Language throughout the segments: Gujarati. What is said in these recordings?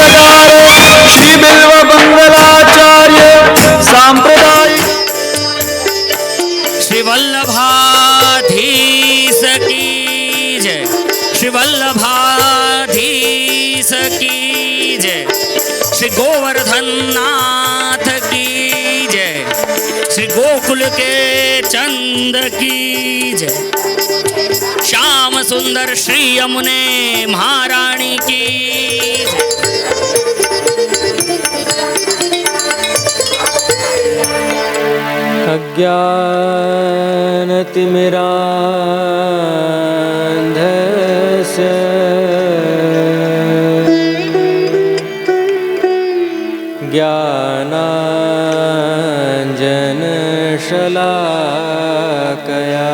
प्रकार श्री बिल्व मंगलाचार्य सांप्रदायिक श्री वल्लभाधीश की जय, श्री वल्लभाधीश की जय, श्री गोवर्धन नाथ की जय, श्री गोकुल के चंद की जय, श्याम सुंदर श्री यमुने महारानी की अज्ञानतिमिरान्धस्य ज्ञानाञ्जनशलाकया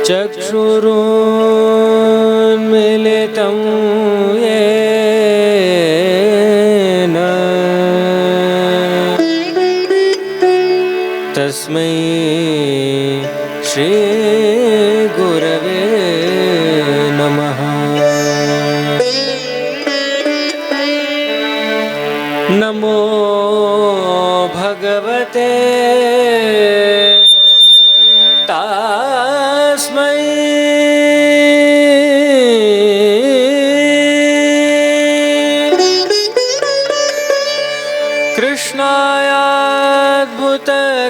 चक्षुरुन्मीलितं येन तस्मै श्री गुरवे नमः। नमो भगवते तस्मै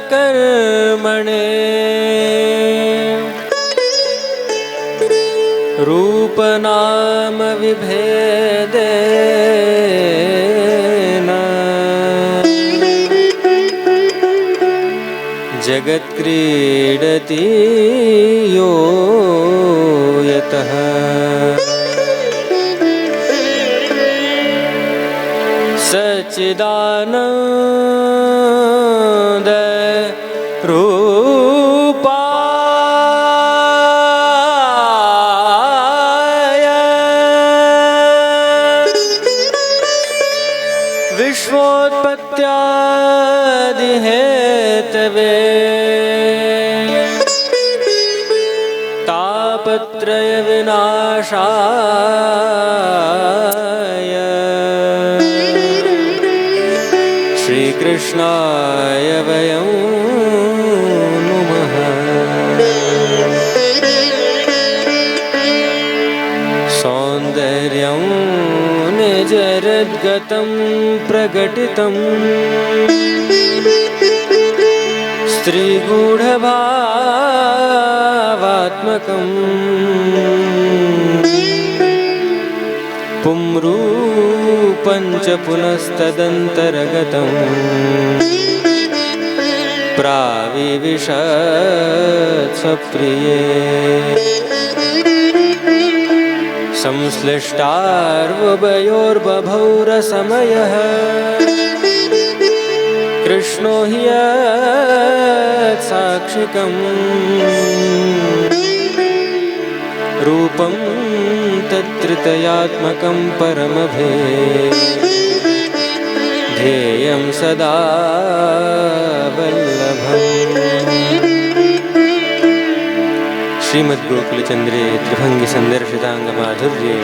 कृष्णायाद्भुतकर्मणे रूपनाम विभेदेन जगत्क्रीडति यो यतः सच्चिदानन्द रूपाय विश्वोत्पत्त्यादिहेतवे तापत्रय विनाशाय श्रीकृष्णाय वयं नुमः। सौन्दर्यं निजरद्गतं प्रकटितं स्त्रीगूढभावात्मकम् पुंरूपं च पुनस्तदन्तर्गतम् प्राविविशत् स्वप्रिये संश्लिष्टार्वुभयोर्बभौ रसमयः कृष्णो हि यत्साक्षिकम् रूपं तत्त्रितयात्मकं परमभेध्येयं सदा वल्लभम्। श्रीमद्गोकुलचन्द्रे त्रिभंगी संदर्शितांग माधुर्ये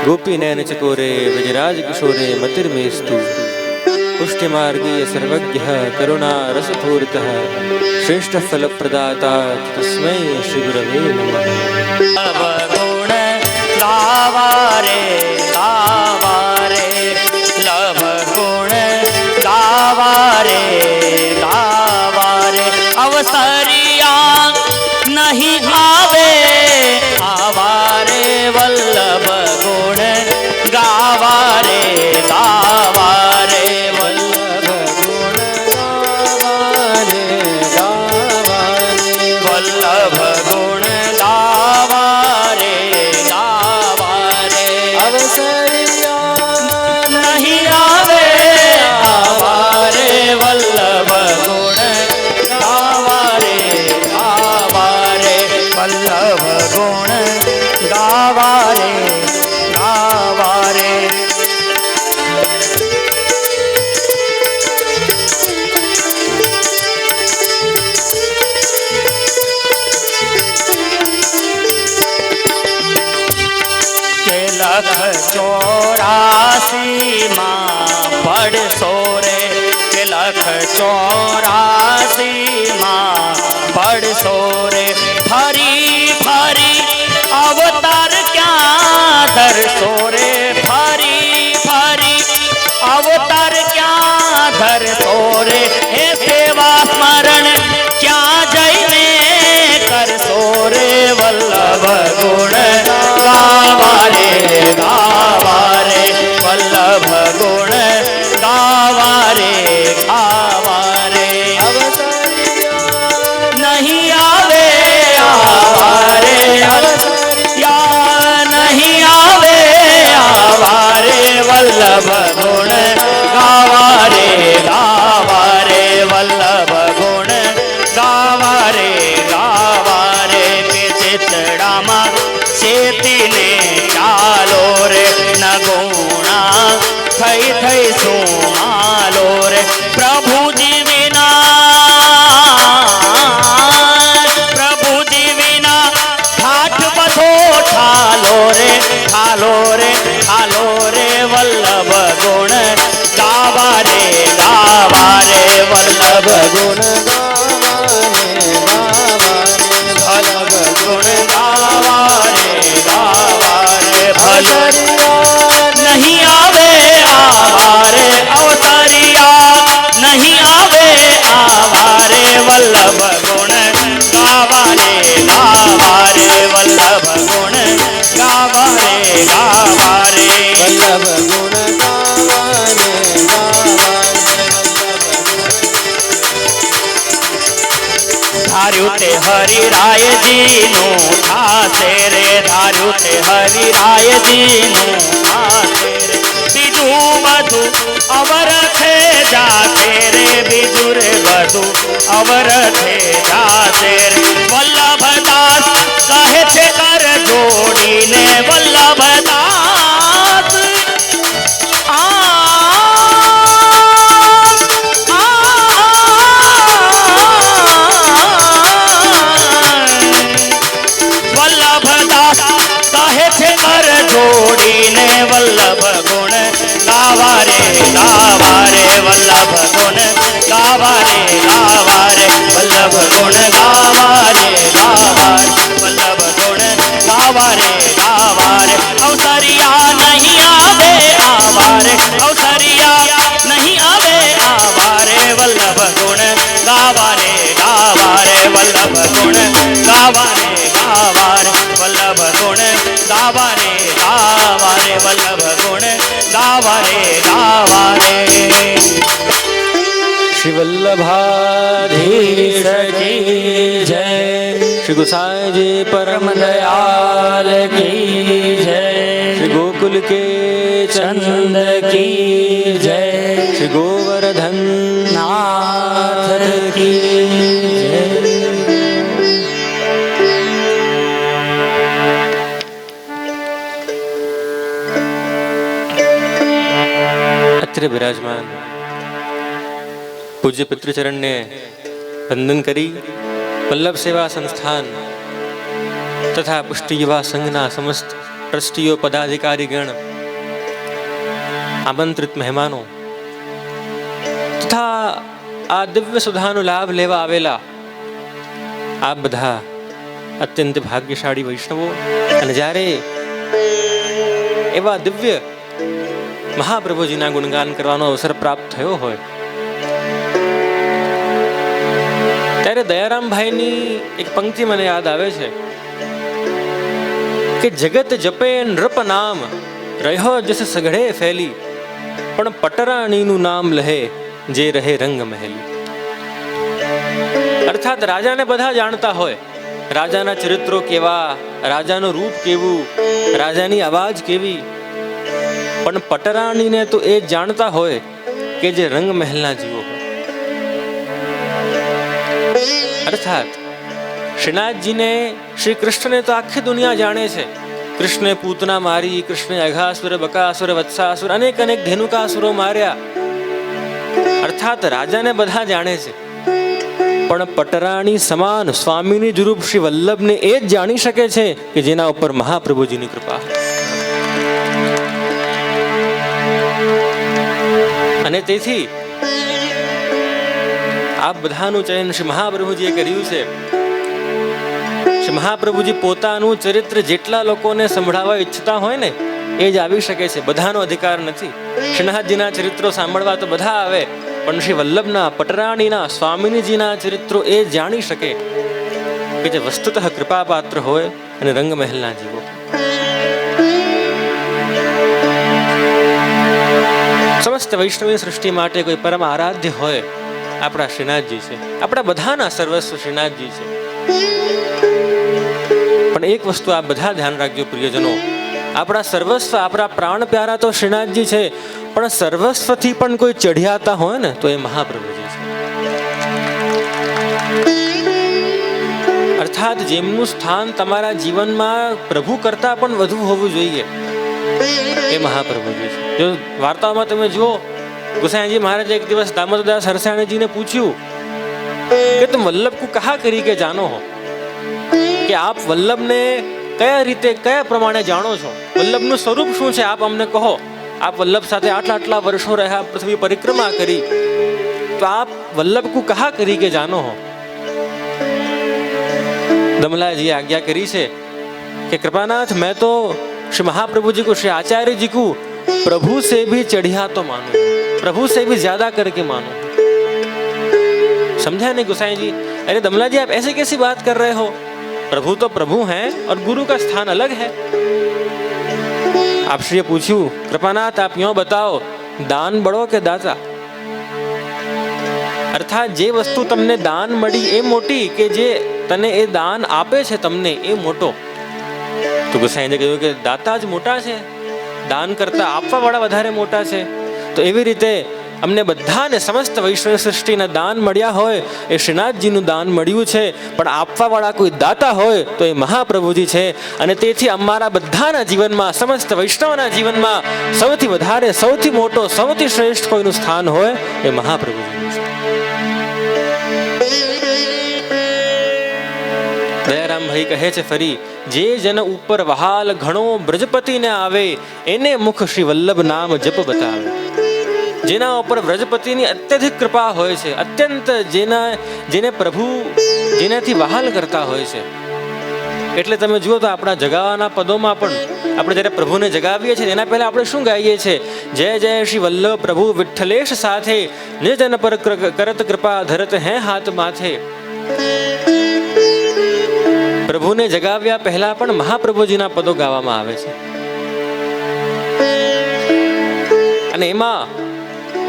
गोपीनयन चकोरे व्रजराज किशोरे मतिर्मेस्तु पुष्टिमार्गीय सर्वज्ञः करुणा रसपूरितः श्रेष्ठ फलप्रदाता तस्मै श्री गुरवे नमः। गुण गावारे गावारे लव गुण गावारे गावारे अवसरिया नहीं आवे आवारे वल्लभ गुण गावारे गावारे वल्लभ गुण गावारे गावारे वल्लभ गुण गावारे गावारे अवसरिया नहीं आवे आवारे वल्लभ गुण गावारे गावारे ચોરાસી માં પડશો રે કે લખ 84 માં પડશો રે ફરી ફરી અવતાર ક્યાં ધરશો રે ફરી ફરી અવતાર ક્યાં ધરશો રે હે સેવા સ્મરણ ક્યાં જઈને કરશો રે વલ્લભ ગુણ ગાવા રે વલ્લભ ગુણ ગાવા રે નહીં આવે આવારે યા નહીં આવે આવારે વલ્લભ ગુણ ગાવા રે વલ્લભ ગુણ ગાવા રે કે ચિતડામાં ચેતીને ચાલો રે ન ગુણા થઈ થઈ સુમાલો રે પ્રભુજી વિના ઠાઠ બધો ઠાલો રે વલ્લભ ગુણ ગાવા રે વલ્લભ ગુણ વલ્લભ ગુણ ગાવા રે ભલે નહીં આવે આવારે અવતારિયા નહીં આવે આવારે વલ્લભ ગુણ ગાવા રે વલ્લભ ગુણ ગાવા રે વલ્લભ ગુણ ગાવા રે ધાર્યું તે હરિરાયજીનું થાશે રે ધાર્યું તે હરિરાયજીનું થાશે રે બીજું બધું અવરથે જાશે રે બીજું રે બધું અવરથે જાશે રે વલ્લભદાસ કહે છે કર જોડીને વલ્લભદાસ વલ્લભદાસ કહે છે કર જોડીને વલ્લભ ગુણ ગાવા રે વલ્લભ ગુણ ગાવા રે વલ્લભ ગુણ ગાવા રે વલ્લભ ગુણ ગાવા રે અવસરિયા નહીં આવે આવારે અવસરિયા નહીં આવે આવારે વલ્લભ ગુણ ગાવા રે વલ્લભ ગુણ ગાવા રે વલ્લભ ગુણ ગાવા રે વલ્લભ ગુણ ગાવા રે શ્રી વલ્લભાધીશ કી જય શ્રી ગુસાઈજી પરમ દયાલ કી જય શ્રી ગોકુલ કે ચંદ કી જય શ્રી ગોવર્ધન નાથ કી જય અત્રે બિરાજમાન પૂજ્ય પિતૃચરણને વંદન કરી વલ્લભ સેવા સંસ્થાન તથા પુષ્ટિ યુવા સંઘના સમસ્ત ટ્રસ્ટીઓ પદાધિકારીગણ આમંત્રિત મહેમાનો તથા આ દિવ્ય સુધાનો લાભ લેવા આવેલા આપ બધા અત્યંત ભાગ્યશાળી વૈષ્ણવો અને જ્યારે એવા દિવ્ય મહાપ્રભુજીના ગુણગાન કરવાનો અવસર પ્રાપ્ત થયો હોય ત્યારે દયારામભાઈની એક પંક્તિ મને યાદ આવે છે કે જગત જપે નૃપ નામ રહ્યો જસ સઘળે ફેલી પણ પટરાણીનું નામ લહે જે રહે રંગ મહેલી. અર્થાત રાજાને બધા જાણતા હોય, રાજાના ચરિત્રો કેવા, રાજાનું રૂપ કેવું, રાજાની અવાજ કેવી, પણ પટરાણીને તો એ જાણતા હોય કે જે રંગ મહેલના જીવો હોય. અર્થાત શ્રીનાથજીને, શ્રી કૃષ્ણને તો આખી દુનિયા જાણે છે. કૃષ્ણે પૂતના મારી, કૃષ્ણે અઘાસુર, બકાસુર, વત્સાસુર, અનેક અનેક ધેનુકાસુરો માર્યા. અર્થાત રાજાને બધા જાણે છે, પણ પટરાણી સમાન સ્વામીની રૂપ શ્રી વલ્લભને એ જ જાણી શકે છે કે જેના ઉપર મહાપ્રભુજીની કૃપા. અને તેથી આપ બધાનું ચયન શ્રી મહાપ્રભુજીએ કર્યું છે. શ્રી મહાપ્રભુજી પોતાનું ચરિત્ર જેટલા લોકોને સંભળાવવા ઈચ્છતા હોય ને એ જ આવી શકે છે. બધાનો અધિકાર નથી. શ્રીનાથજીના ચરિત્રો સાંભળવા તો બધા આવે, પણ શ્રી વલ્લભના, પટરાણીના, સ્વામિનીજીના ચરિત્રો એ જાણી શકે કે જે વસ્તુતઃ કૃપાપાત્ર હોય અને રંગમહેલના જીવો. સમસ્ત વૈષ્ણવી સૃષ્ટિ માટે કોઈ પરમ આરાધ્ય હોય આપણા શ્રીનાથજી છે. આપણા બધાના સર્વસ્વ શ્રીનાથજી છે. પણ એક વસ્તુ આપ બધા ધ્યાન રાખજો પ્રિયજનો, આપણા સર્વસ્વ, આપણા પ્રાણ પ્યારા તો શ્રીનાથજી છે, પણ સર્વસ્વથી પણ કોઈ ચઢિયાતા હોય ને તો એ મહાપ્રભુજી છે. અર્થાત જેમનું સ્થાન તમારા જીવનમાં પ્રભુ કરતા પણ વધુ હોવું જોઈએ એ મહાપ્રભુજી છે. જો વાર્તાઓમાં તમે જુઓ, ગુસાઈજી મહારાજે એક દિવસ દામોદરદાસ હરસાણીજીને પૂછ્યું કે તુમ વલ્લભ કો કહા કરી કે જાનો હો, કે આપ વલ્લભને કયા રીતે, કયા પ્રમાણે જાણો છો, વલ્લભનું સ્વરૂપ શું છે આપ અમને કહો. આપ વલ્લભ સાથે આટલા વર્ષો રહ્યા, પૃથ્વી પરિક્રમા કરી, તો આપ વલ્લભ કો કહા કરી કે જાનો હો. दमलाजी आज्ञा करी से कि कृपानाथ मैं तो श्री महाप्रभु जी को, श्री आचार्य जी को प्रभु से भी चढ़िया तो मानूं, प्रभु से भी ज्यादा करके मानूं. समझा नहीं गुसाई जी? अरे दमला जी आप ऐसे कैसी बात कर रहे हो, प्रभु तो प्रभु हैं और गुरु का स्थान अलग है. आप श्री पूछू कृपानाथ आप यूं बताओ, दान बड़ो के दाता? अर्थात जे वस्तु तमने दान मળી એ મોટી કે જે તને એ દાન આપે છે તમને એ મોટો? તો ગુસાઈને કહ્યું કે દાતા જ મોટા છે, દાન કરતા આપવા વાળા વધારે મોટા છે. તો એવી રીતે અમને બધાને સમસ્ત વૈષ્ણવ સૃષ્ટિના દાન મળ્યા હોય એ શ્રીનાથજીનું દાન મળ્યું છે, પણ આપવા વાળા કોઈ દાતા હોય તો એ મહાપ્રભુજી છે. અને તેથી અમારા બધાના જીવનમાં, સમસ્ત વૈષ્ણવના જીવનમાં સૌથી વધારે, સૌથી મોટો, સૌથી શ્રેષ્ઠ કોઈનું સ્થાન હોય એ મહાપ્રભુજીનું છે. દયારામ ભાઈ કહે છે ફરી, જે જન ઉપર વહાલ ઘણો બ્રજપતિને આવે એને મુખ શ્રી વલ્લભ નામ જપ બતાવે. જેના ઉપર વ્રજપતિની અત્યધિક કૃપા હોય છે, અત્યંત જેને પ્રભુ જેનાથી વહાલ કરતા હોય છે. એટલે તમે જુઓ તો આપણા જગાવાના પદોમાં પણ આપણે જ્યારે પ્રભુને જગાવીએ છીએ એના પહેલા આપણે શું ગાઈએ છીએ? જય જય શ્રી વલ્લભ પ્રભુ વિઠ્ઠલેશ સાથે, નિજ જન પર કરત કૃપા ધરત હે હાથ માથે. પ્રભુને જગાવ્યા પહેલા પણ મહાપ્રભુજીના પદો ગાવામાં આવે છે. અને એમાં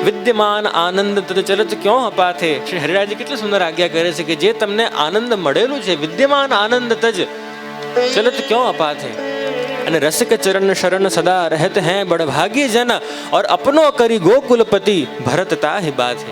વિદ્યમાન આનંદ તદ ચલત ક્યો અપાથે, શ્રી હરિરાજજી કેટલી સુંદર આજ્ઞા કરે છે કે જે તમને આનંદ મળેલું છે, વિદ્યમાન આનંદ તજ ચલત ક્યો અપાથે. અને રસિક ચરણ શરણ સદા રહેત હૈ બડભાગી જન ઓર અપનો કરી ગોકુલપતિ ભરત તાહિ બાથે.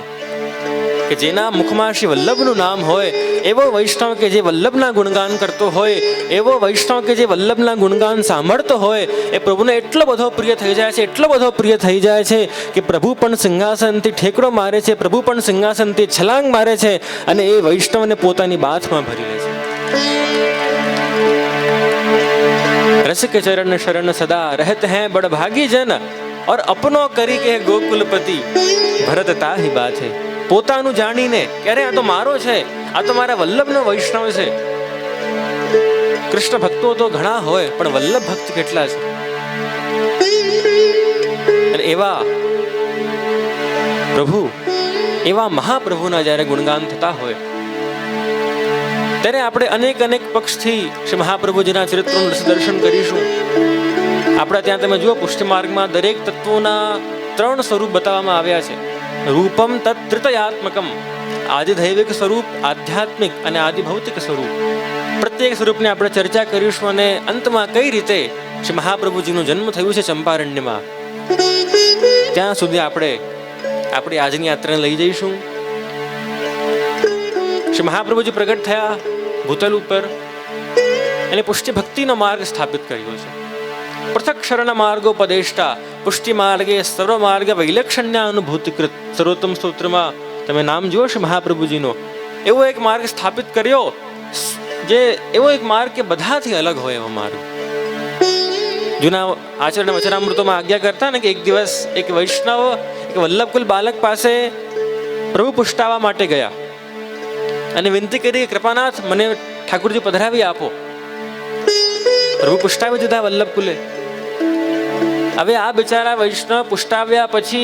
કે જેના મુખમાં શ્રી વલ્લભનું નામ હોય એવો વૈષ્ણવ કે જે વલ્લભના ગુણગાન કરતો હોય, એવો વૈષ્ણવ કે જે વલ્લભના ગુણગાન સાંભળતો હોય, એ પ્રભુને એટલો બધો પ્રિય થઈ જાય છે, એટલો બધો પ્રિય થઈ જાય છે કે પ્રભુ પણ સિંહાસનથી ઠેકડો મારે છે, પ્રભુ પણ સિંહાસનથી છલાંગ મારે છે અને એ વૈષ્ણવને પોતાની બાથમાં ભરી લે છે. રસિક ચરણ શરણ સદા રહેત હૈ બડભાગી જન ઓર અપનો કરી કે ગોકુલપતિ ભરત તાહિ બાથે. પોતાનું જાણીને કે અરે આ તો મારો છે, આ તો મારા વલ્લભનો વૈષ્ણવ છે. કૃષ્ણ ભક્તો તો ઘણા હોય પણ વલ્લભ ભક્ત કેટલા છે? અને એવા પ્રભુ, એવા મહાપ્રભુના જ્યારે ગુણગાન થતા હોય ત્યારે આપણે અનેક પક્ષથી શ્રી મહાપ્રભુજીના ચરિત્રોનું દર્શન કરીશું. આપણા ત્યાં તમે જુઓ પુષ્ટિ માર્ગમાં દરેક તત્વોના 3 સ્વરૂપ બતાવવામાં આવ્યા છે. રૂપમ તત્ત્રિતયાત્મકમ, આદિદૈવિક સ્વરૂપ, આધ્યાત્મિક અને આદિભૌતિક સ્વરૂપ. પ્રત્યેક સ્વરૂપની આપણે ચર્ચા કરીશું અને અંતમાં કઈ રીતે શ્રી મહાપ્રભુજીનો જન્મ થયું છે ચંપારણ્યમાં, ત્યાં સુધી આપણે આપણી આજની યાત્રાને લઈ જઈશું. શ્રી મહાપ્રભુજી પ્રગટ થયા ભૂતલ ઉપર અને પુષ્ટિ ભક્તિનો માર્ગ સ્થાપિત કર્યો છે. પૃથક શરણ માર્ગોપદેષ્ટા પુષ્ટિ માર્ગે સર્વ માર્ગ વૈલક્ષણ્ય અનુભૂતિકૃત. સર્વોત્તમ સ્તોત્રમાં તમે નામ જુઓ છો મહાપ્રભુજીનો. એવો એક માર્ગ સ્થાપિત કર્યો, જે એવો એક માર્ગ કે બધાથી અલગ હોય એવો માર્ગ. જૂના આચરણ વચનામૃતોમાં આજ્ઞા કરતા ને કે એક દિવસ એક વૈષ્ણવ એક કે વલ્લભકુલ બાલક પાસે પ્રભુ પુષ્ટાવા માટે ગયા અને વિનંતી કરી, કૃપાનાથ મને ઠાકુરજી પધરાવી આપો. પ્રભુ પુષ્ટાવી દીધા વલ્લભકુલે. હવે આ બિચારા વૈષ્ણવ પુષ્ટાવ્યા પછી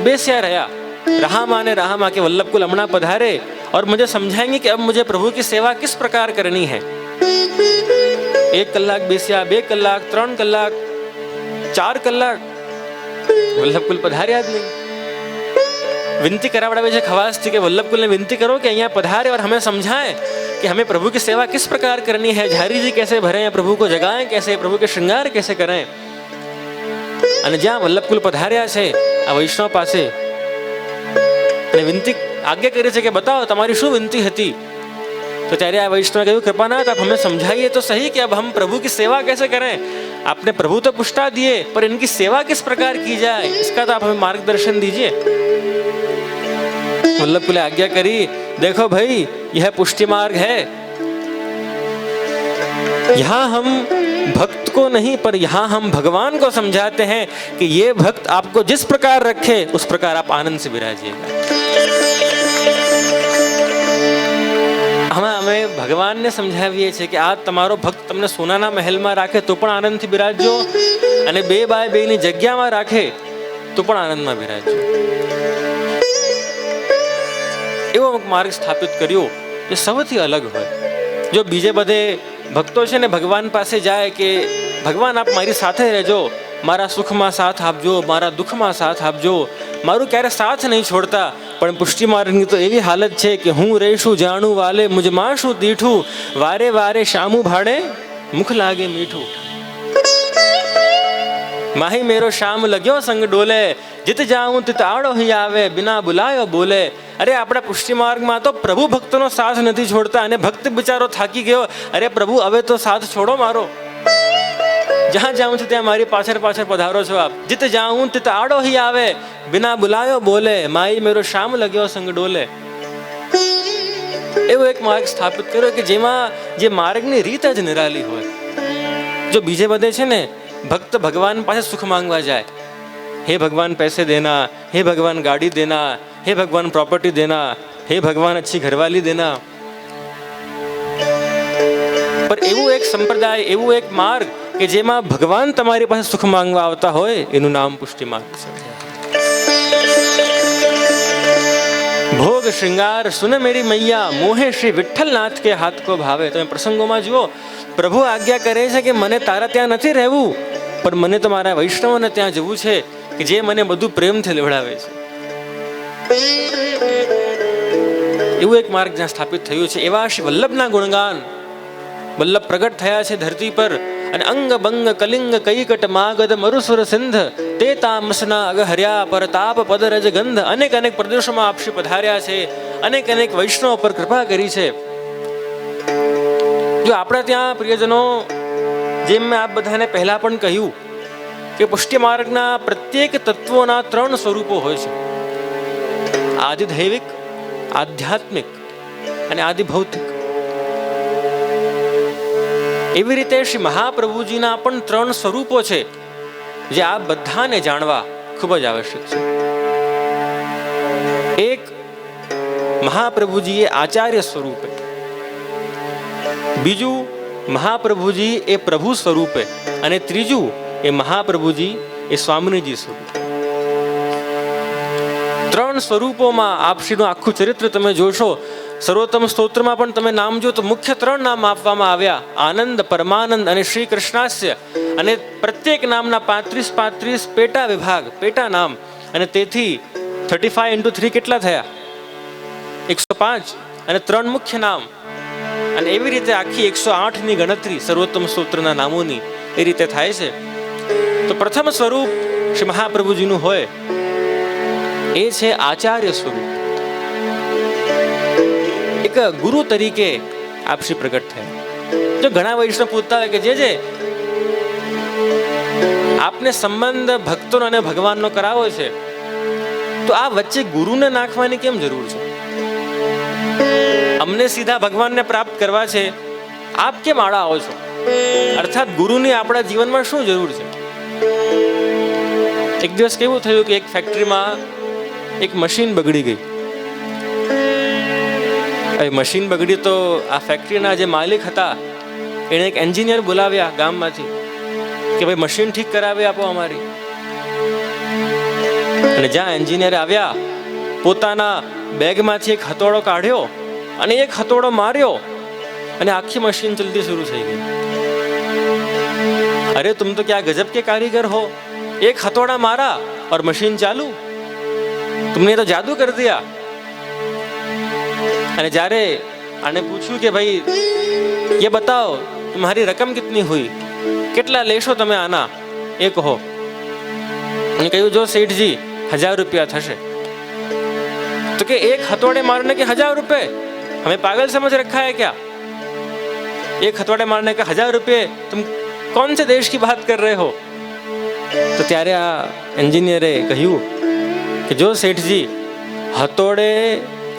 બેસ્યા રહ્યા रहामा ने रहामा के वल्लभकुल अमना पधारे और मुझे समझाएंगे कि अब मुझे प्रभु की सेवा किस प्रकार करनी है. 1 કલાક બેસ્યા, 2 કલાક, 3 કલાક, 4 કલાક વલ્લભકુલ પધાર્યા જ નહીં. विनती करावड़ावे છે ખવાસથી કે વલ્લભકુલ ને विनती करो कि અહીંયા पधारे और हमें समझाएं कि हमें प्रभु की सेवा किस प्रकार करनी है, झारी जी कैसे भरें, प्रभु को जगाएं कैसे, प्रभु के श्रृंगार कैसे करें. અને જ્યાં વલ્લભકુલ પધાર્યા છે આ વૈષ્ણવ પાસે અને વિનતી આજ્ञा કરી છે કે बताओ તમારી શું વિનती હતી. तो ત્યારે આ વૈષ્ણવ કહ્યું, कृपानाथ आप हमें समझाइए तो सही कि अब हम प्रभु की सेवा कैसे करें. आपने प्रभु तो पुष्टा दिए पर इनकी सेवा किस प्रकार की जाए, इसका तो आप हमें मार्गदर्शन दीजिए. वल्लभकुल आज्ञा करी, देखो भाई यह पुष्टि मार्ग है, यहाँ हम भक्त को नहीं पर यहाँ हम भगवान को समझाते हैं कि ये भक्त आपको जिस प्रकार रखे उस प्रकार आप आनंद से विराजिएगा. हमें भगवान ने समझाવીએ છે કે આ તમારો ભક્ત તમને સોનાના મહેલમાં રાખે તો પણ આનંદથી બિરાજજો અને 2x2 ની જગ્યામાં રાખે તો પણ આનંદમાં બિરાજજો. એવો માર્ગ સ્થાપિત કર્યો જે સૌથી અલગ હોય. જો બીજે બધે ભક્તો છે ને ભગવાન પાસે જાય કે ભગવાન આપ મારી સાથે રહેજો, મારા સુખમાં સાથ આપજો, મારા દુઃખમાં સાથ આપજો, મારું ક્યારે સાથ નહીં છોડતા. પણ પુષ્ટિ માર્ગની તો એવી હાલત છે કે હું રહીશું જાણું વાલે, મુજ માશું દીઠું, વારે વારે શામું ભાડે મુખ લાગે મીઠું. માહી મેરો શામ લગ્યો સંગ ડોલે, જીત જાઉં તિત આડો હી આવે, બિના બુલાયો બોલે. અરે આપણા પુષ્ટિ માર્ગમાં તો પ્રભુ ભક્તનો સાથ નથી છોડતા અને ભક્ત બિચારો થાકી ગયો, અરે પ્રભુ હવે તો સાથ છોડો મારો, જ્યાં જાઉં છું ત્યાં મારી પાછળ પાછળ પધારો છો આપ. જીત જાઉં તિત આડો હી આવે, બિના બુલાયો બોલે, માઈ મેરો શામ લગ્યો સંગ ડોલે. એવો એક માર્ગ સ્થાપિત કર્યો કે જેમાં જે માર્ગની રીત જ નિરાલી હોય. જો બીજે બધે છે ને ભક્ત ભગવાન પાસે સુખ માંગવા જાય, हे भगवान पैसे देना, हे भगवान गाड़ी देना, हे भगवान प्रॉपर्टी देना, हे भगवान अच्छी घरवाली देना. पर એવું એક સંપ્રદાય, એવું એક માર્ગ કે જેમાં ભગવાન તમારી પાસે સુખ માંગવા આવતા હોય એનું નામ પુષ્ટિ માર્ગ છે. ભોગ શ્રૃંગાર સુન મેરી મૈયા, મોહે શ્રી વિઠ્ઠલનાથ કે હાથ કો ભાવે. તમે પ્રસંગોમાં જુઓ પ્રભુ આજ્ઞા કરે છે કે મને તારા ત્યાં નથી રહેવું, પણ મને તો મારા વૈષ્ણવને ત્યાં જવું છે કે જે મને બધું પ્રેમથી લેવડાવે છે. એવું એક માર્ગ જ્યાં સ્થાપિત થયું છે. એવા શ્રી વલ્લભના ગુણગાન વલ્લભ પ્રગટ થયા છે ધરતી પર અને અંગ બંગ કલિંગ કૈકટ માગદ મરુસુર સિંધ તે તામસના અગહર્યા પર તાપ પદરજ ગંધ. અનેક અનેક પ્રદેશોમાં આપશ્રી પધાર્યા છે, અનેક અનેક વૈષ્ણવ પર કૃપા કરી છે. જો આપણા ત્યાં પ્રિયજનો, જેમ મેં આપ બધાને પહેલા પણ કહ્યું કે પુષ્ટિ માર્ગના પ્રત્યેક તત્વોના 3 સ્વરૂપો હોય છે, આદિદૈવિક, આધ્યાત્મિક અને આદિભૌતિક. એવી રીતે શ્રી મહાપ્રભુજીના પણ 3 સ્વરૂપો છે જે આ બધાને જાણવા ખૂબ જ આવશ્યક છે. એક મહાપ્રભુજી એ આચાર્ય સ્વરૂપે, બીજું મહાપ્રભુજી એ પ્રભુ સ્વરૂપે અને ત્રીજું એ મહાપ્રભુજી એ સ્વામિનીજી સ્વરૂપે. 3 સ્વરૂપોમાં આપશ્રીનું આખું ચરિત્ર તમે જોશો. સર્વોત્તમ સ્તોત્રમાં પણ તમે નામ જો તો મુખ્ય 3 નામ આપવામાં આવ્યા, આનંદ, પરમાનંદ અને શ્રી કૃષ્ણાસ્ય. અને પ્રત્યેક નામના 35 પેટા વિભાગ, પેટા નામ. અને તેથી 35 × 3 કેટલા થયા? 105. અને 3 મુખ્ય નામ. અને એવી રીતે આખી 108 ની ગણતરી સર્વોત્તમ સ્તોત્રના નામોની એ રીતે થાય છે. તો પ્રથમ સ્વરૂપ શ્રી મહાપ્રભુજીનું હોય એ છે આચાર્ય સ્વરૂપ. એક ગુરુ તરીકે આપશ્રી પ્રગટ થયા. જો ઘણા વૈષ્ણવ પૂછતા હોય કે જે આપને સંબંધ ભક્તોનો અને ભગવાનનો કરાવો છે તો આ વચ્ચે ગુરુને નાખવાની કેમ જરૂર છે? અમને સીધા ભગવાનને પ્રાપ્ત કરવા છે, આપ કેમ આડા આવો છો? અર્થાત ગુરુની આપણા જીવનમાં શું જરૂર છે? એક દિવસ કેવું થયું કે એક ફેક્ટરીમાં એક મશીન બગડી ગઈ. હવે મશીન બગડી તો આ ફેક્ટરીના જે માલિક હતા એણે એક એન્જિનિયર બોલાવ્યા ગામમાંથી કે ભાઈ મશીન ઠીક કરાવી આપો અમારી. અને જ્યાં એન્જિનિયર આવ્યા, પોતાના બેગમાંથી એક હથોડો કાઢ્યો અને એક હથોડો માર્યો અને આખી મશીન ચલતી શરૂ થઈ ગઈ. अरे तुम तो क्या गजब के कारीगर हो, एक हथौड़ा मारा और मशीन चालू, तुमने तो जादू कर दिया. અને જ્યારે આને પૂછ્યું કે ભાઈ ये बताओ तुम्हारी रकम कितनी हुई, કેટલા લેશો તમે આના એ કહો. અને કહ્યું જો શેઠજી 1000 रुपया થશે. तो कि एक हथौड़े मारने के 1000 रुपए, हमें पागल समझ रखा है क्या? एक हथौड़े मारने का 1000 रुपये, तुम कौन से देश की बात कर रहे हो? तो ત્યારે આ એન્જિનિયરે કહ્યું કે જો શેઠજી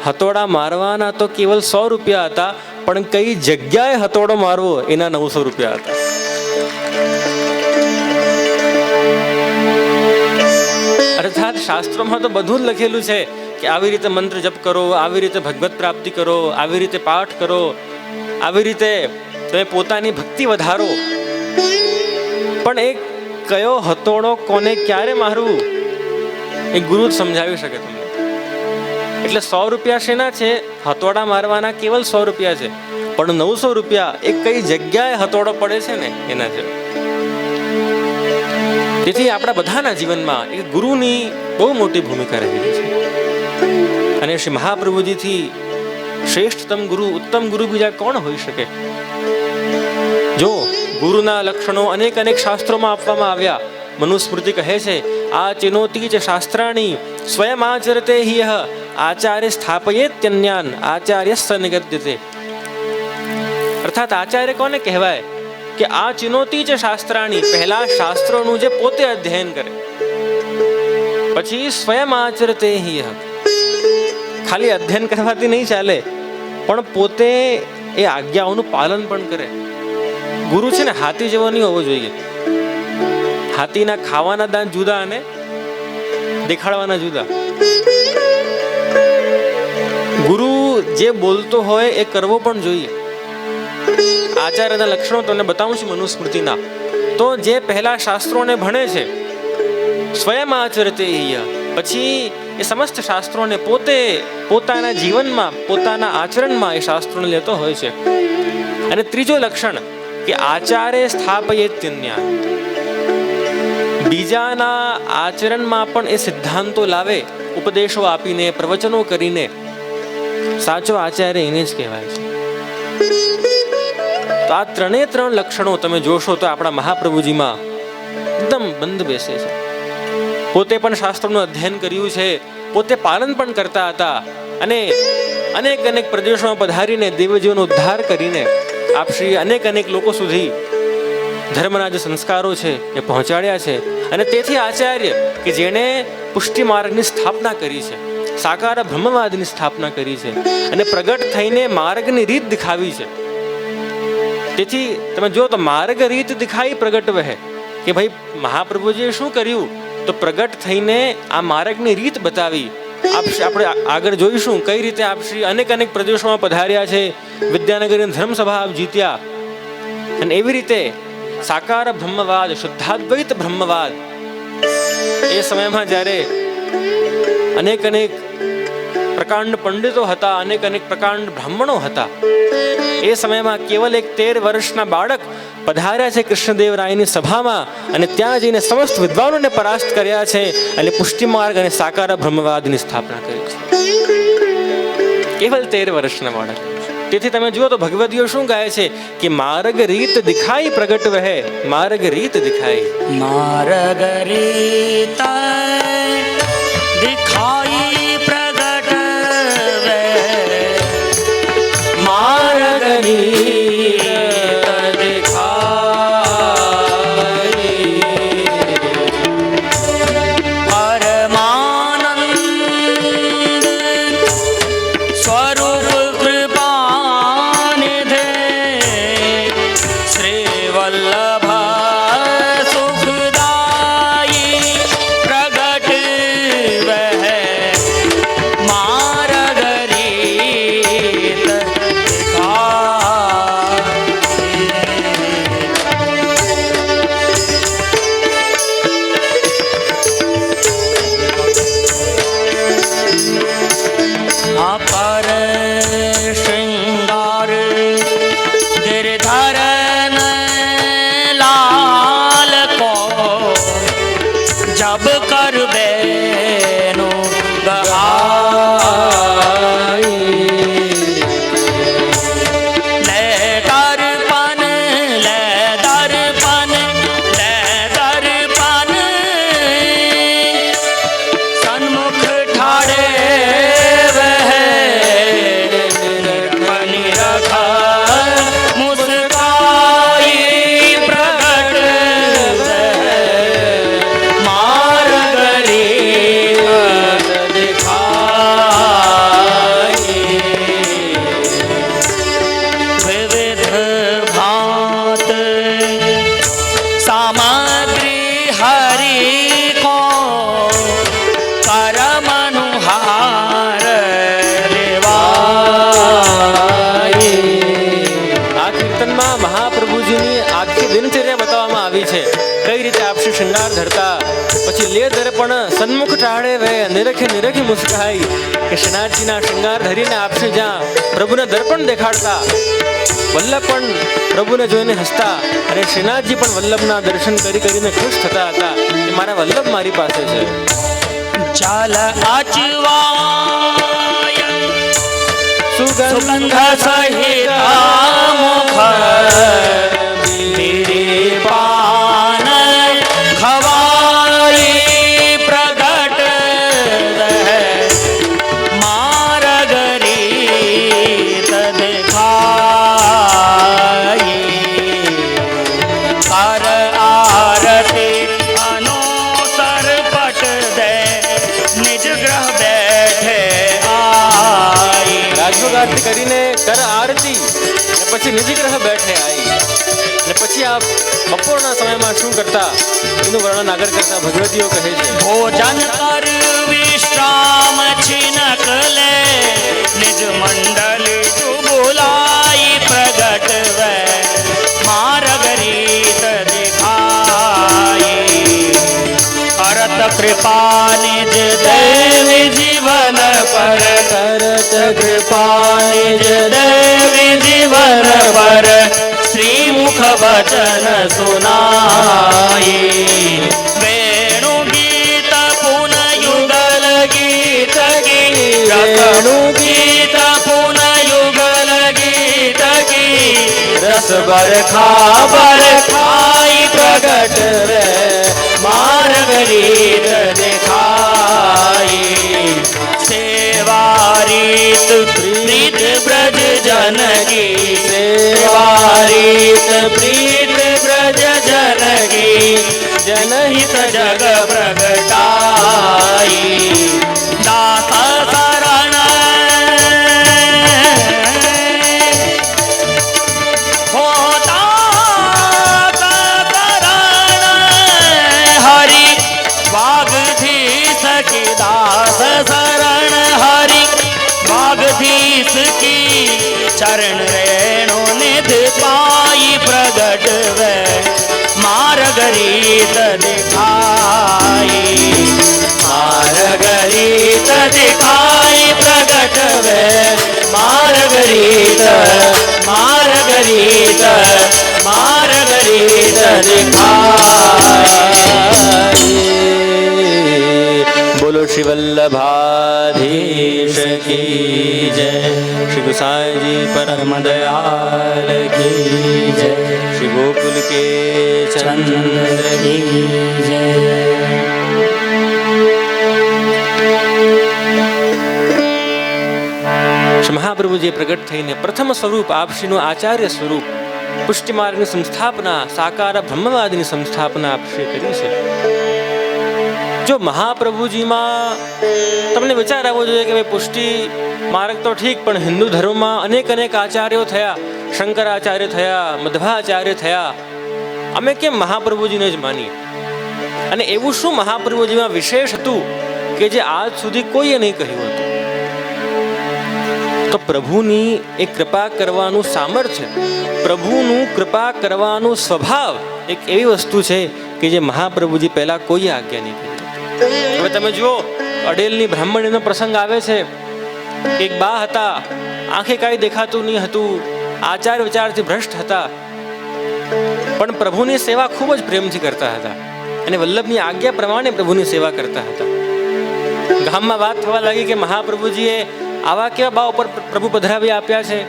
હથોડા મારવાના તો કેવલ 100 રૂપિયા હતા, પણ કઈ જગ્યાએ હથોડો મારવો એના 900 રૂપિયા હતા. અર્થાત શાસ્ત્રોમાં તો બધું જ લખેલું છે કે આવી રીતે મંત્ર જપ કરો, આવી રીતે ભગવત પ્રાપ્તિ કરો, આવી રીતે પાઠ કરો, આવી રીતે તમે પોતાની ભક્તિ વધારો. પણ એક કયો હથોડો કોને ક્યારે મારવું એ ગુરુ જ સમજાવી શકે તમને. એટલે 100 રૂપિયા શેના છે? હથોડા મારવાના કેવલ 100 રૂપિયા છે, પણ 900 રૂપિયા એ કઈ જગ્યાએ હથોડો પડે છે ને એના છે. તેથી આપણા બધાના જીવનમાં એક ગુરુની બહુ મોટી ભૂમિકા રહેલી છે. અને શ્રી મહાપ્રભુજીથી શ્રેષ્ઠતમ ગુરુ, ઉત્તમ ગુરુ બીજા કોણ હોઈ શકે? જો ગુરુના લક્ષણો અનેક શાસ્ત્રોમાં આપવામાં આવ્યા. મનુસ્મૃતિ કહે છે આ ચિનોતી ચ શાસ્ત્રાણી સ્વયં આચરતે હિ યહ આચાર્ય સ્થાપયેત્યન્યાન આચાર્યસ્સ નિગદ્યતે. અર્થાત આચાર્ય કોને કહેવાય? કે આ ચિનોતી ચ શાસ્ત્રાણી, પહેલા શાસ્ત્રોનું જે પોતે અધ્યયન કરે, પછી સ્વયં આચરતે હિ યહ, ખાલી અધ્યયન કરવાથી નહીં ચાલે, પણ પોતે એ આજ્ઞાઓનું પાલન પણ કરે. ગુરુ છે ને હાથી જેવો નહીં હોવો જોઈએ. હાથીના ખાવાના દાંત જુદા અને દેખાડવાના જુદા. ગુરુ જે બોલતો હોય એ કરવો પણ જોઈએ. આચાર્યના લક્ષણો તમને બતાવું છું મનુસ્મૃતિના. તો જે પહેલા શાસ્ત્રોને ભણે છે, સ્વયં આચરતે હિ, પછી એ સમસ્ત શાસ્ત્રોને પોતે પોતાના જીવનમાં, પોતાના આચરણમાં એ શાસ્ત્રોને લેતો હોય છે. અને ત્રીજો લક્ષણ કે આચાર્ય સ્થાપયેત્યન્યાન, બીજાના આચરણમાં પણ એ સિદ્ધાંતો લાવે, ઉપદેશો આપીને, પ્રવચનો કરીને. સાચો આચાર્ય એને જ કહેવાય છે. તો આ ત્રણે લક્ષણો તમે જોશો તો આપણા મહાપ્રભુજીમાં એકદમ બંધ બેસે છે. પોતે પણ શાસ્ત્રોનું અધ્યયન કર્યું છે, પોતે પાલન પણ કરતા હતા, અને અનેક પ્રદેશોમાં પધારીને દેવજીઓનો ઉદ્ધાર કરીને આપશ્રી અનેક લોકો સુધી ધર્મના જે સંસ્કારો છે એ પહોંચાડ્યા છે. અને તેથી આચાર્ય કે જેણે પુષ્ટિ માર્ગની સ્થાપના કરી છે, સાકાર બ્રહ્મવાદની સ્થાપના કરી છે, અને પ્રગટ થઈને માર્ગની રીત દિખાવી છે. તેથી તમે જો તો માર્ગ રીત દિખાઈ પ્રગટ વહે, કે ભાઈ મહાપ્રભુજીએ શું કર્યું? તો પ્રગટ થઈને આ માર્ગની રીત બતાવી. આપણે આગળ જોઈશું કઈ રીતે આપશ્રી અનેક પ્રદેશોમાં પધાર્યા છે, વિદ્યાનગરની ધર્મસભા આપ જીત્યા. અને એવી રીતે સાકાર બ્રહ્મવાદ, શુદ્ધાદ્વૈત બ્રહ્મવાદ, એ સમયમાં જ્યારે અનેક પ્રકાંડ પંડિતો હતા, અનેક પ્રકાંડ બ્રાહ્મણો હતા, એ સમયમાં કેવલ એક 13 વર્ષના બાળક પધાર્યા છે કૃષ્ણદેવરાયની સભામાં, અને ત્યાં જઈને સમસ્ત વિદ્વાનોને પરાસ્ત કર્યા છે, અને પુષ્ટિ માર્ગ અને સાકાર બ્રહ્મવાદની સ્થાપના કરી છે. કેવલ 13 વર્ષના બાળક. તેથી તમે જુઓ તો ભગવદીઓ શું ગાય છે કે માર્ગ રીત દિખાઈ પ્રગટ વહે, માર્ગ રીત દિખાઈ, માર્ગ રીત દિખાઈ પ્રગટ વહે, માર્ગ રીત દિખાઈ પરમાનંદ સ્વરૂપ કૃપાનિધે શ્રી વલ્લભ સુખદાયી શૃંગાર ધરતા, પછી લે દર્પણ સન્મુખ ટાળે વે નિરખે નિરખે મુસ્કાઈ, કે શ્રીનાથજીના શૃંગાર ધરીને આપશે જ્યાં પ્રભુને દર્પણ દેખાડતા, વલ્લભ પણ પ્રભુને જોઈને હસતા અને શ્રીનાથજી પણ વલ્લભના દર્શન કરીને ખુશ થતા હતા કે મારા વલ્લભ મારી પાસે છે. ચાલ આચવાય સુગંધ સહિત મુખ પાન ખવાઈ પ્રગટ રહે મારગરી દેખાઈ કર આરતી અનુસર પટ દે નિજ ગ્રહ બેઠે આઈ. રાજભોગ આરતી કરીને કર આરતી અને પછી નિજ ગ્રહ બેઠે આવી અને પછી આ બપોરના સમયમાં શું કરતા એનું વર્ણન આગળ કરતા ભગવતીઓ કહે છે. ભોજન કર વિશ્રામ છિનક લે નિજ મંડલી તું બોલાઈ પ્રગટ વે મારગરીત દેખાઈ કરત કૃપા નિજ દેવી જીવન પર કરત કૃપા નિજ દેવી જીવન પર શ્રી મુખ વચન સુનાઈ વેણુ ગીત પુન યુગલ ગીત કી વેણુ ગીત પુન યુગલ ગીત કી રસ બરખા ખાઈ પ્રગટ રે મારગરીત દેખાઈ સેવારીત પ્રીત બ્રજ જનકી સેવારીત પ્રીત બ્રજ જનકી જનહિત જગ પ્રગટાઈ દાસ શરણ હોતા કરણ હરિ વાગધીશ કી દાસ શરણ હરિ વાગધીશ કી ચરણ રેણુ નિધ પાઈ પ્રગટ વે મારગરીત દેખાઈ મારગરીત દેખાઈ પ્રગટ વે મારગરીત મારગરીત મારગરીત દેખાઈ. બોલો શ્રી વલ્લભાધીશ કી જય, શ્રી ગુસાઈજી પરમ દયાલ કી જય, શ્રી ગોકુલ કે ચંદ્ર કી જય. શ્રી મહાપ્રભુજીએ પ્રગટ થઈને પ્રથમ સ્વરૂપ આપશ્રીનું આચાર્ય સ્વરૂપ પુષ્ટિ માર્ગની સંસ્થાપના, સાકાર બ્રહ્મવાદની સંસ્થાપના આપશ્રીએ કરી છે. જો મહાપ્રભુજીમાં તમને વિચાર આવવો જોઈએ કે ભાઈ પુષ્ટિ માર્ગ તો ઠીક, પણ હિન્દુ ધર્મમાં અનેક આચાર્યો થયા, શંકરાચાર્ય થયા, મધ્વાચાર્ય થયા, અમે કેમ મહાપ્રભુજીને જ માનીએ? અને એવું શું મહાપ્રભુજીમાં વિશેષ હતું કે જે આજ સુધી કોઈએ નહીં કહ્યું હતું? તો પ્રભુની એ કૃપા કરવાનું સામર્થ્ય, પ્રભુનું કૃપા કરવાનું સ્વભાવ એક એવી વસ્તુ છે કે જે મહાપ્રભુજી પહેલા કોઈ આજ્ઞા નહીં કરી. હવે તમે જુઓ, અડેલની બ્રાહ્મણીનો પ્રસંગ આવે છે. એક બા હતા, આંખે કાંઈ દેખાતું નહીં હતું, આચાર વિચારથી ભ્રષ્ટ હતા, પણ પ્રભુની સેવા ખૂબ જ પ્રેમથી કરતા હતા અને વલ્લભની આજ્ઞા પ્રમાણે પ્રભુની સેવા કરતા હતા. ગામમાં વાત થવા લાગી કે મહાપ્રભુજીએ આવા કેવા બા ઉપર પ્રભુ પધરાવી આપ્યા છે,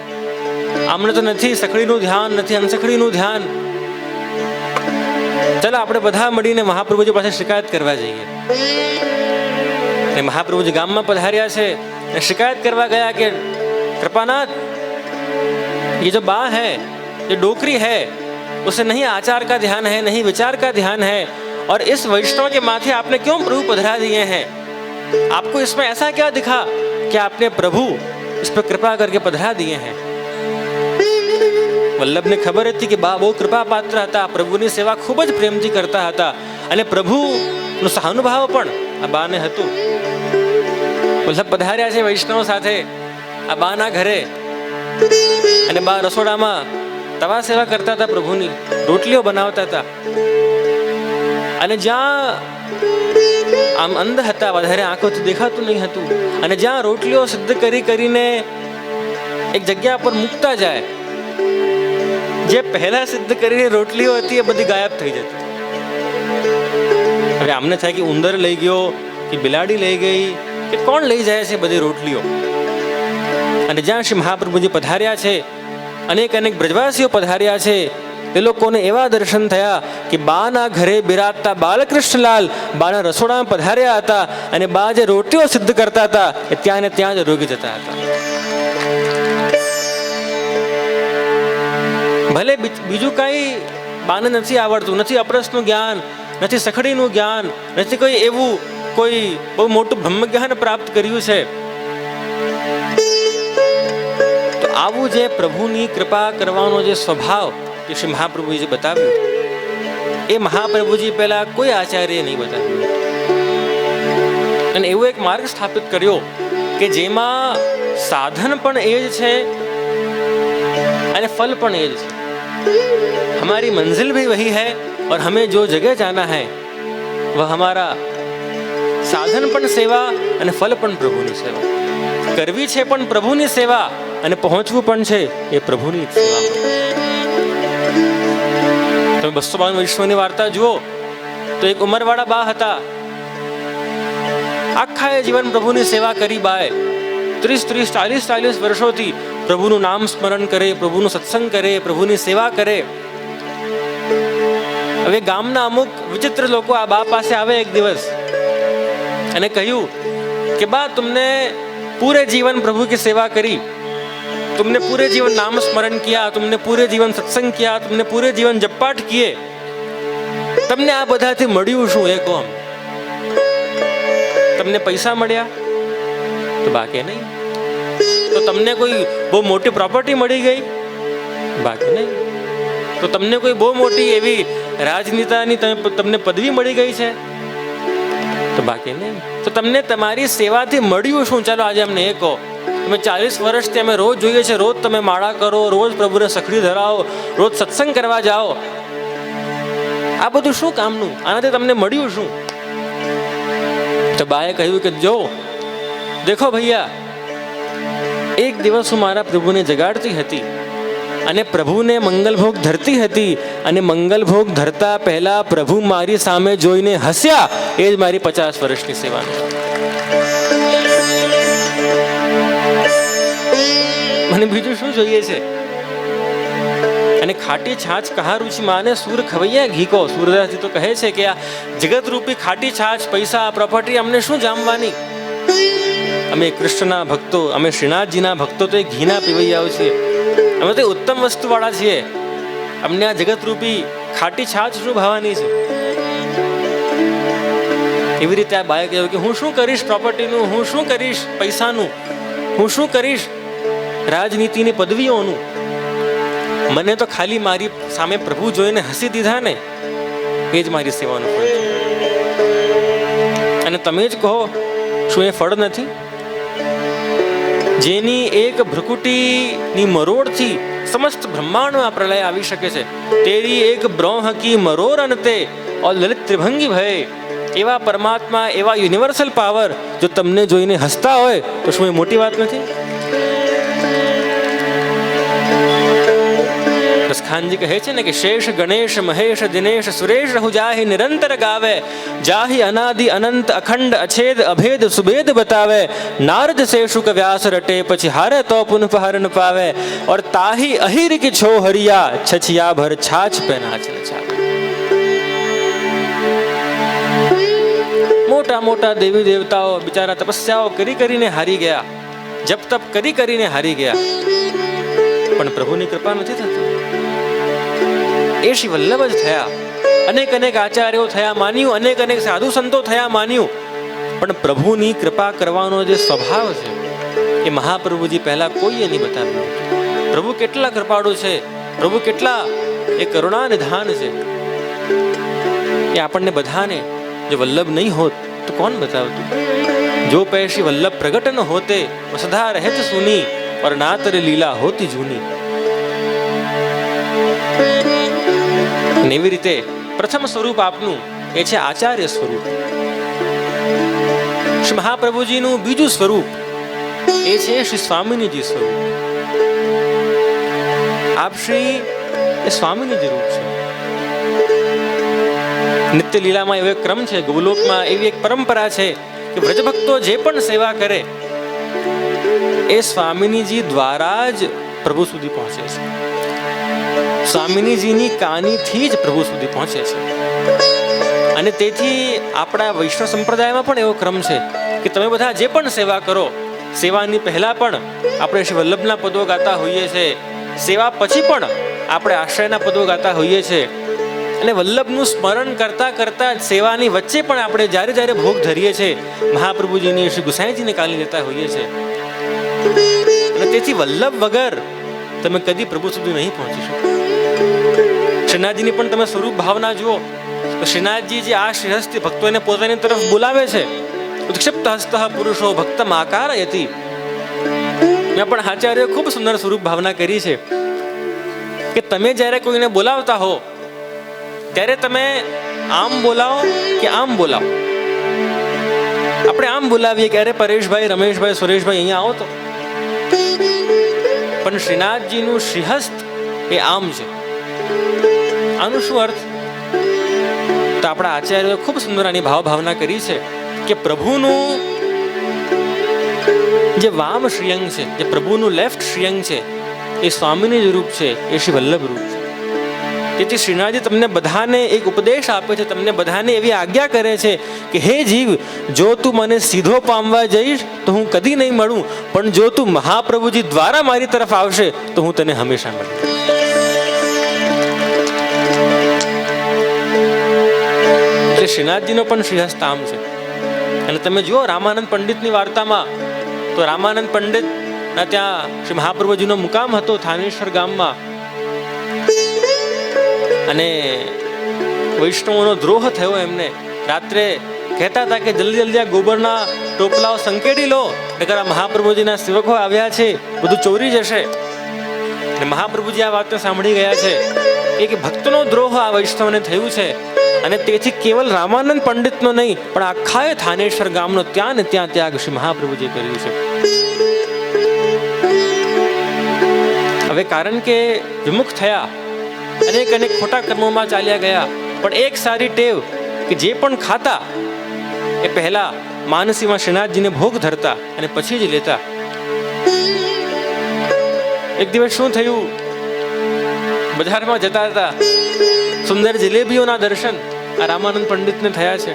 આમને તો નથી સખડીનું ધ્યાન, નથી અનસખડીનું ધ્યાન. ચાલો આપણે બધા મળીને મહાપ્રભુજી પાસે શિકાયત કરવા જઈએ. મહાપ્રભુજી ગામમાં પધાર્યા છે અને શિકાયત કરવા ગયા કે कृपानाथ, ये जो बा है, ये डोकरी है, उसे नहीं आचार का ध्यान है, नहीं विचार का ध्यान है, और इस वैष्णव के माथे आपने क्यों प्रभु पधरा दिए हैं? आपको इसमें ऐसा क्या दिखा कि आपने प्रभु इस पर कृपा करके पधरा दिए हैं? વલ્લભને ખબર હતી કે બા બહુ કૃપા પાત્ર હતા, પ્રભુની સેવા ખૂબ જ પ્રેમથી કરતા હતા અને પ્રભુનું સહાનુભાવ પણ આ બાને હતું. વલ્લભ પધાર્યા છે વૈષ્ણવ સાથે આ બાના ઘરે અને બા રસોડામાં તવા સેવા કરતા હતા, પ્રભુની રોટલીઓ બનાવતા હતા. અને જ્યાં આમ અંધ હતા, વધારે આંખોથી દેખાતું નહીં હતું, અને જ્યાં રોટલીઓ સિદ્ધ કરીને એક જગ્યા પર મૂકતા જાય, જે પહેલા સિદ્ધ કરીને રોટલીઓ હતી એ બધી ગાયબ થઈ જતી. હવે આમને થાય કે ઉંદર લઈ ગયો કે બિલાડી લઈ ગઈ કે કોણ લઈ જાય છે બધી રોટલીઓ. અને જ્યાં શ્રી મહાપ્રભુજી પધાર્યા છે, અનેક બ્રજવાસીઓ પધાર્યા છે, એ લોકોને એવા દર્શન થયા કે બાના ઘરે બિરાજતા બાલકૃષ્ણલાલ બાના રસોડામાં પધાર્યા હતા, અને બા જે રોટીઓ સિદ્ધ કરતા હતા એ ત્યાં ને ત્યાં જ રોગી જતા હતા. ભલે બીજું કઈ બાને નથી આવડતું, નથી અપરસનું જ્ઞાન, નથી સખડીનું જ્ઞાન, નથી કોઈ એવું કોઈ બહુ મોટું બ્રહ્મ જ્ઞાન પ્રાપ્ત કર્યું છે, તો આવું જે પ્રભુની કૃપા કરવાનો જે સ્વભાવ જે શ્રી મહાપ્રભુજી બતાવ્યું, એ મહાપ્રભુજી પહેલા કોઈ આચાર્ય નહીં બતાવ્યું. અને એવો એક માર્ગ સ્થાપિત કર્યો કે જેમાં સાધન પણ એ જ છે અને ફલ પણ એ જ છે. हमारी मंजिल भी वही है और हमें जो जगह जाना है वह हमारा साधन પણ સેવા અને ફલ પણ પ્રભુની સેવા. કરવી છે પણ પ્રભુની સેવા અને પહોંચવું પણ છે એ પ્રભુની સેવા. તમે 252 વિશ્વની વાર્તા જુઓ તો એક ઉંમરવાળા બા હતા, આખા જીવન પ્રભુની સેવા કરી બાએ 30-40 વર્ષોથી પ્રભુનું નામ સ્મરણ કરે, પ્રભુનું સત્સંગ કરે, પ્રભુની સેવા કરે. હવે ગામના અમુક વિચિત્ર લોકો આ બા પાસે આવે એક દિવસ અને કહ્યું કે બા, तुमने पूरे जीवन प्रभु की सेवा करी, तुमने पूरे जीवन नाम स्मरण किया, तुमने पूरे जीवन सत्संग किया, तुमने पूरे जीवन जप पाठ किए, તમને આ બધાથી મળ્યું શું એ કહો. તમને પૈસા મળ્યા? તો બાકી નહીં. તો તમને કોઈ બહુ મોટી પ્રોપર્ટી મળી ગઈ? બાકી નહીં. તો તમને કોઈ બહુ મોટી એવી રાજનેતાની તમને પદવી મળી ગઈ છે? તો બાકી નહીં. તો તમને તમારી સેવાથી મળ્યું શું? ચાલો આજે અમને એ કહો. તમે 40 વર્ષથી અમે રોજ જોઈએ છે, રોજ તમે માળા કરો, રોજ પ્રભુને સખડી ધરાવો, રોજ સત્સંગ કરવા જાઓ, આ બધું શું કામનું? આનાથી તમને મળ્યું શું? તો બાએ કહ્યું કે જો દેખો ભૈયા, એક દિવસ હું મારા પ્રભુને જગાડતી હતી અને પ્રભુને મંગલભોગ ધરતી હતી, અને મંગલભોગ ધરતા પહેલા પ્રભુ મારી સામે જોઈને હસ્યા. એ જ મારી 50 વર્ષની સેવા. મને બીજું શું જોઈએ છે? અને ખાટી છાછ કહા રુચિ માને સૂર ખવૈયા ઘી કો. સૂરદાસજી તો કહે છે કે આ જગત રૂપી ખાટી છાછ, પૈસા, પ્રોપર્ટી અમને શું જામવાની? અમે કૃષ્ણના ભક્તો, અમે શ્રીનાથજીના ભક્તો તો એ ઘીના પીવૈયાઓ છીએ, અમે તો ઉત્તમ વસ્તુ વાળા છીએ. અમને આ જગત રૂપી ખાટી છાછ શું ભાવવાની છે? એવી રીતે આ બાએ કહ્યું કે હું શું કરીશ પ્રોપર્ટીનું, હું શું કરીશ પૈસાનું, હું શું કરીશ રાજનીતિની પદવીઓનું? મને તો ખાલી મારી સામે પ્રભુ જોઈને હસી દીધા ને, એ જ મારી સેવાનું ફળ છે. અને તમે જ કહો શું એ ફળ નથી? જેની એક ભ્રુકુટીની મરોડથી સમસ્ત બ્રહ્માંડમાં પ્રલય આવી શકે છે, તેરી એક બ્રહ્મ કી મરોર અંતે ઓર લલિત ત્રિભંગી ભય, એવા પરમાત્મા, એવા યુનિવર્સલ પાવર જો તમને જોઈને હસતા હોય તો શું એ મોટી વાત નથી? રસખાનજી કહે છે ને કે શેષ ગણેશ મહેશ દિનેશ સુરેશ રહુ જાહી નિરંતર ગાવે, જાહી અનાદિ અનંત અખંડ અછેદ અભેદ સુભેદ બતાવે, નારદ શેષુક વ્યાસ રટે પછી હારે તો પુનઃ હરણ પાવે, ઓર તાહી અહિર કી છો હરિયા છછિયા ભર છાછ પે નાચ નચાવે. મોટા મોટા દેવી દેવતાઓ બિચારા તપસ્યાઓ કરીને હારી ગયા, જપ તપ કરીને હારી ગયા, પણ પ્રભુની કૃપા નથી થતી. એ શ્રી વલ્લભ જ થયા, અનેક આચાર્યો થયા માન્યું, અનેક સાધુ સંતો થયા માન્યું, પણ પ્રભુની કૃપા કરવાનો જે સ્વભાવ છે એ મહાપ્રભુજી પહેલા કોઈએ નહીં બતાવ્યું. પ્રભુ કેટલા કૃપાળુ છે, પ્રભુ કેટલા એ કરુણા નિધાન છે, એ આપણને બધાને જો વલ્લભ નહીં હોત તો કોણ બતાવતું? જો પે શ્રી વલ્લભ પ્રગટ ન હોતે સદા રહેત સુની, और नातर લીલા હોતી જૂની. એવી રીતે પ્રથમ સ્વરૂપ આપનું એ છે આચાર્ય સ્વરૂપ. શ્રી મહાપ્રભુજીનું બીજું સ્વરૂપ એ છે શ્રી સ્વામિનીજી સ્વરૂપ. આપ શ્રી એ સ્વામિનીજી રૂપ છે. નિત્ય લીલામાં એવો એક ક્રમ છે, ગોલોકમાં એવી એક પરંપરા છે કે વ્રજભક્તો જે પણ સેવા કરે એ સ્વામિનીજી દ્વારા જ પ્રભુ સુધી પહોંચે છે. સ્વામિનીજીની કાનીથી જ પ્રભુ સુધી પહોંચે છે. અને તેથી આપણા વૈષ્ણવ સંપ્રદાયમાં પણ એવો ક્રમ છે કે તમે બધા જે પણ સેવા કરો, સેવાની પહેલા પણ આપણે શ્રી વલ્લભના પદો ગાતા હોઈએ છીએ, સેવા પછી પણ આપણે આશ્રયના પદો ગાતા હોઈએ છીએ. અને વલ્લભનું સ્મરણ કરતા કરતા સેવાની વચ્ચે પણ આપણે જ્યારે જ્યારે ભોગ ધરીએ છીએ મહાપ્રભુજીની, શ્રી ગુસાઈજીને કાલી લેતા હોઈએ છીએ. અને તેથી વલ્લભ વગર તમે કદી પ્રભુ સુધી નહીં પહોંચી શકો. શ્રીનાથજીની પણ તમે સ્વરૂપ ભાવના જુઓ તો શ્રીનાથજી જે આ શ્રીહસ્તી ભક્તોને પોતાની તરફ બોલાવે છે, ઉત્ક્ષિપ્ત હસ્ત પુરુષો ભક્તમ આકારયતિ. મેં પણ આચાર્ય ખૂબ સુંદર સ્વરૂપ ભાવના કરી છે કે તમે જ્યારે કોઈને બોલાવતા હો ત્યારે તમે આમ બોલાવો કે આમ બોલાવો. આપણે આમ બોલાવીએ કે અરે પરેશભાઈ, રમેશભાઈ, સુરેશભાઈ અહીંયા આવો તો. પણ શ્રીનાથજીનું શ્રીહસ્ત એ આમ છે. આનું શું અર્થ? તો આપણા આચાર્યોએ ખૂબ સુંદર આની ભાવના કરી છે કે પ્રભુનું જે વામ શ્રીયંગ છે, જે પ્રભુનું લેફ્ટ શ્રીયંગ છે એ સ્વામીનું રૂપ છે, એ શ્રી વલ્લભ રૂપ છે. તેથી શ્રીનાથજી તમને બધાને એક ઉપદેશ આપે છે, તમને બધાને એવી આજ્ઞા કરે છે કે હે જીવ, જો તું મને સીધો પામવા જઈશ તો હું કદી નહીં મળું, પણ જો તું મહાપ્રભુજી દ્વારા મારી તરફ આવશે તો હું તને હંમેશા મળીશ. એટલે શ્રીનાથજીનો પણ શ્રીહસ્ત આમ છે. અને તમે જુઓ રામાનંદ પંડિતની વાર્તામાં તો રામાનંદ પંડિત ના ત્યાં શ્રી મહાપ્રભુજીનો મુકામ હતો થાનેશ્વર ગામમાં. અને વૈષ્ણવોનો દ્રોહ થયો એમને. રાત્રે કહેતા હતા કે જલ્દી જલ્દી આ ગોબરના ટોપલાઓ સંકેડી લો, નકર આ મહાપ્રભુજીના સેવકો આવ્યા છે, બધું ચોરી જશે. અને મહાપ્રભુજી આ વાતને સાંભળી ગયા છે કે ભક્તનો દ્રોહ આ વૈષ્ણવને થયું છે. અને તેથી કેવલ રામાનંદ પંડિતનો નહીં પણ આખા થાનેશ્વર ગામનો ત્યાં ને ત્યાં ત્યાગ શ્રી મહાપ્રભુજીએ કર્યું છે. હવે કારણ કે વિમુખ થયા, અનેક અનેક ખોટા કર્મોમાં ચાલ્યા ગયા, પણ એક સારી ટેવ કે જે પણ ખાતા એ પહેલા માનસીમાં શ્રીનાથજીને ભોગ ધરતા અને પછી જ લેતા. એક દિવસ શું થયું, બજારમાં જતા હતા, સુંદર જલેબીઓના દર્શન આ રામાનંદ પંડિતને થયા છે.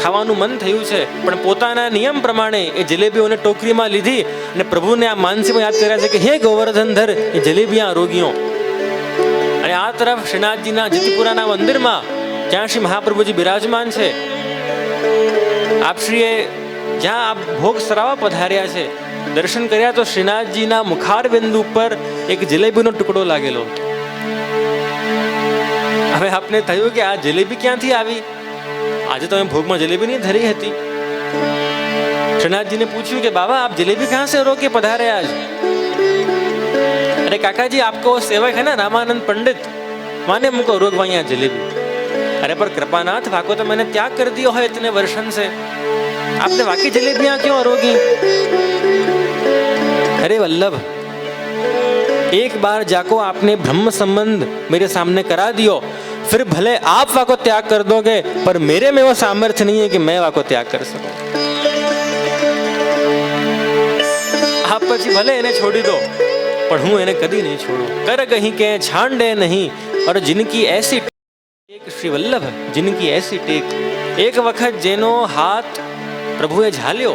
ખાવાનું મન થયું છે, પણ પોતાના નિયમ પ્રમાણે એ જલેબીઓને ટોકરીમાં લીધી અને પ્રભુને આ માનસીમાં યાદ કર્યા છે કે હે ગોવર્ધનધર એ જલેબીયા રોગીઓ. અને આ તરફ શ્રીનાથજીના જતીપુરાના મંદિરમાં જ્યાં શ્રી મહાપ્રભુજી બિરાજમાન છે, આપશ્રીએ જ્યાં આપ ભોગ સરાવા પધાર્યા છે, દર્શન કર્યા તો શ્રીનાથજીના મુખારબિંદુ ઉપર એક જલેબીનો ટુકડો લાગેલો. હવે આપને થયું કે આ જલેબી ક્યાંથી આવી? આજે તમે ભોગમાં જલેબી નહીં ધરી હતી. શ્રીનાથજીને પૂછ્યું કે બાબા આપ જલેબી કહાં સે રોકે પધારે આજ? अरे काका जी आपको सेवक है ना रामानंद पंडित, माने मुझको रोकवा यहाँ जलेबी. अरे पर कृपानाथ वाको तो मैंने त्याग कर दिया है इतने वर्षन से, आपने वाकई जलेबियां क्यों रोकी? अरे वल्लभ, एक बार जाको आपने ब्रह्म संबंध मेरे सामने करा दियो, फिर भले आप वाको त्याग कर दोगे पर मेरे में वो सामर्थ्य नहीं है कि मैं वाको त्याग कर सकूं. आप પછી ભલે એને છોડી દો પણ હું એને કદી નહીં છોડું. કર ગહી કે છાંડે નહીં और जिनकी ऐसी टेक श्री वल्लभ, जिनकी ऐसी टेक. એક વખત જેનો હાથ પ્રભુએ ઝાલ્યો,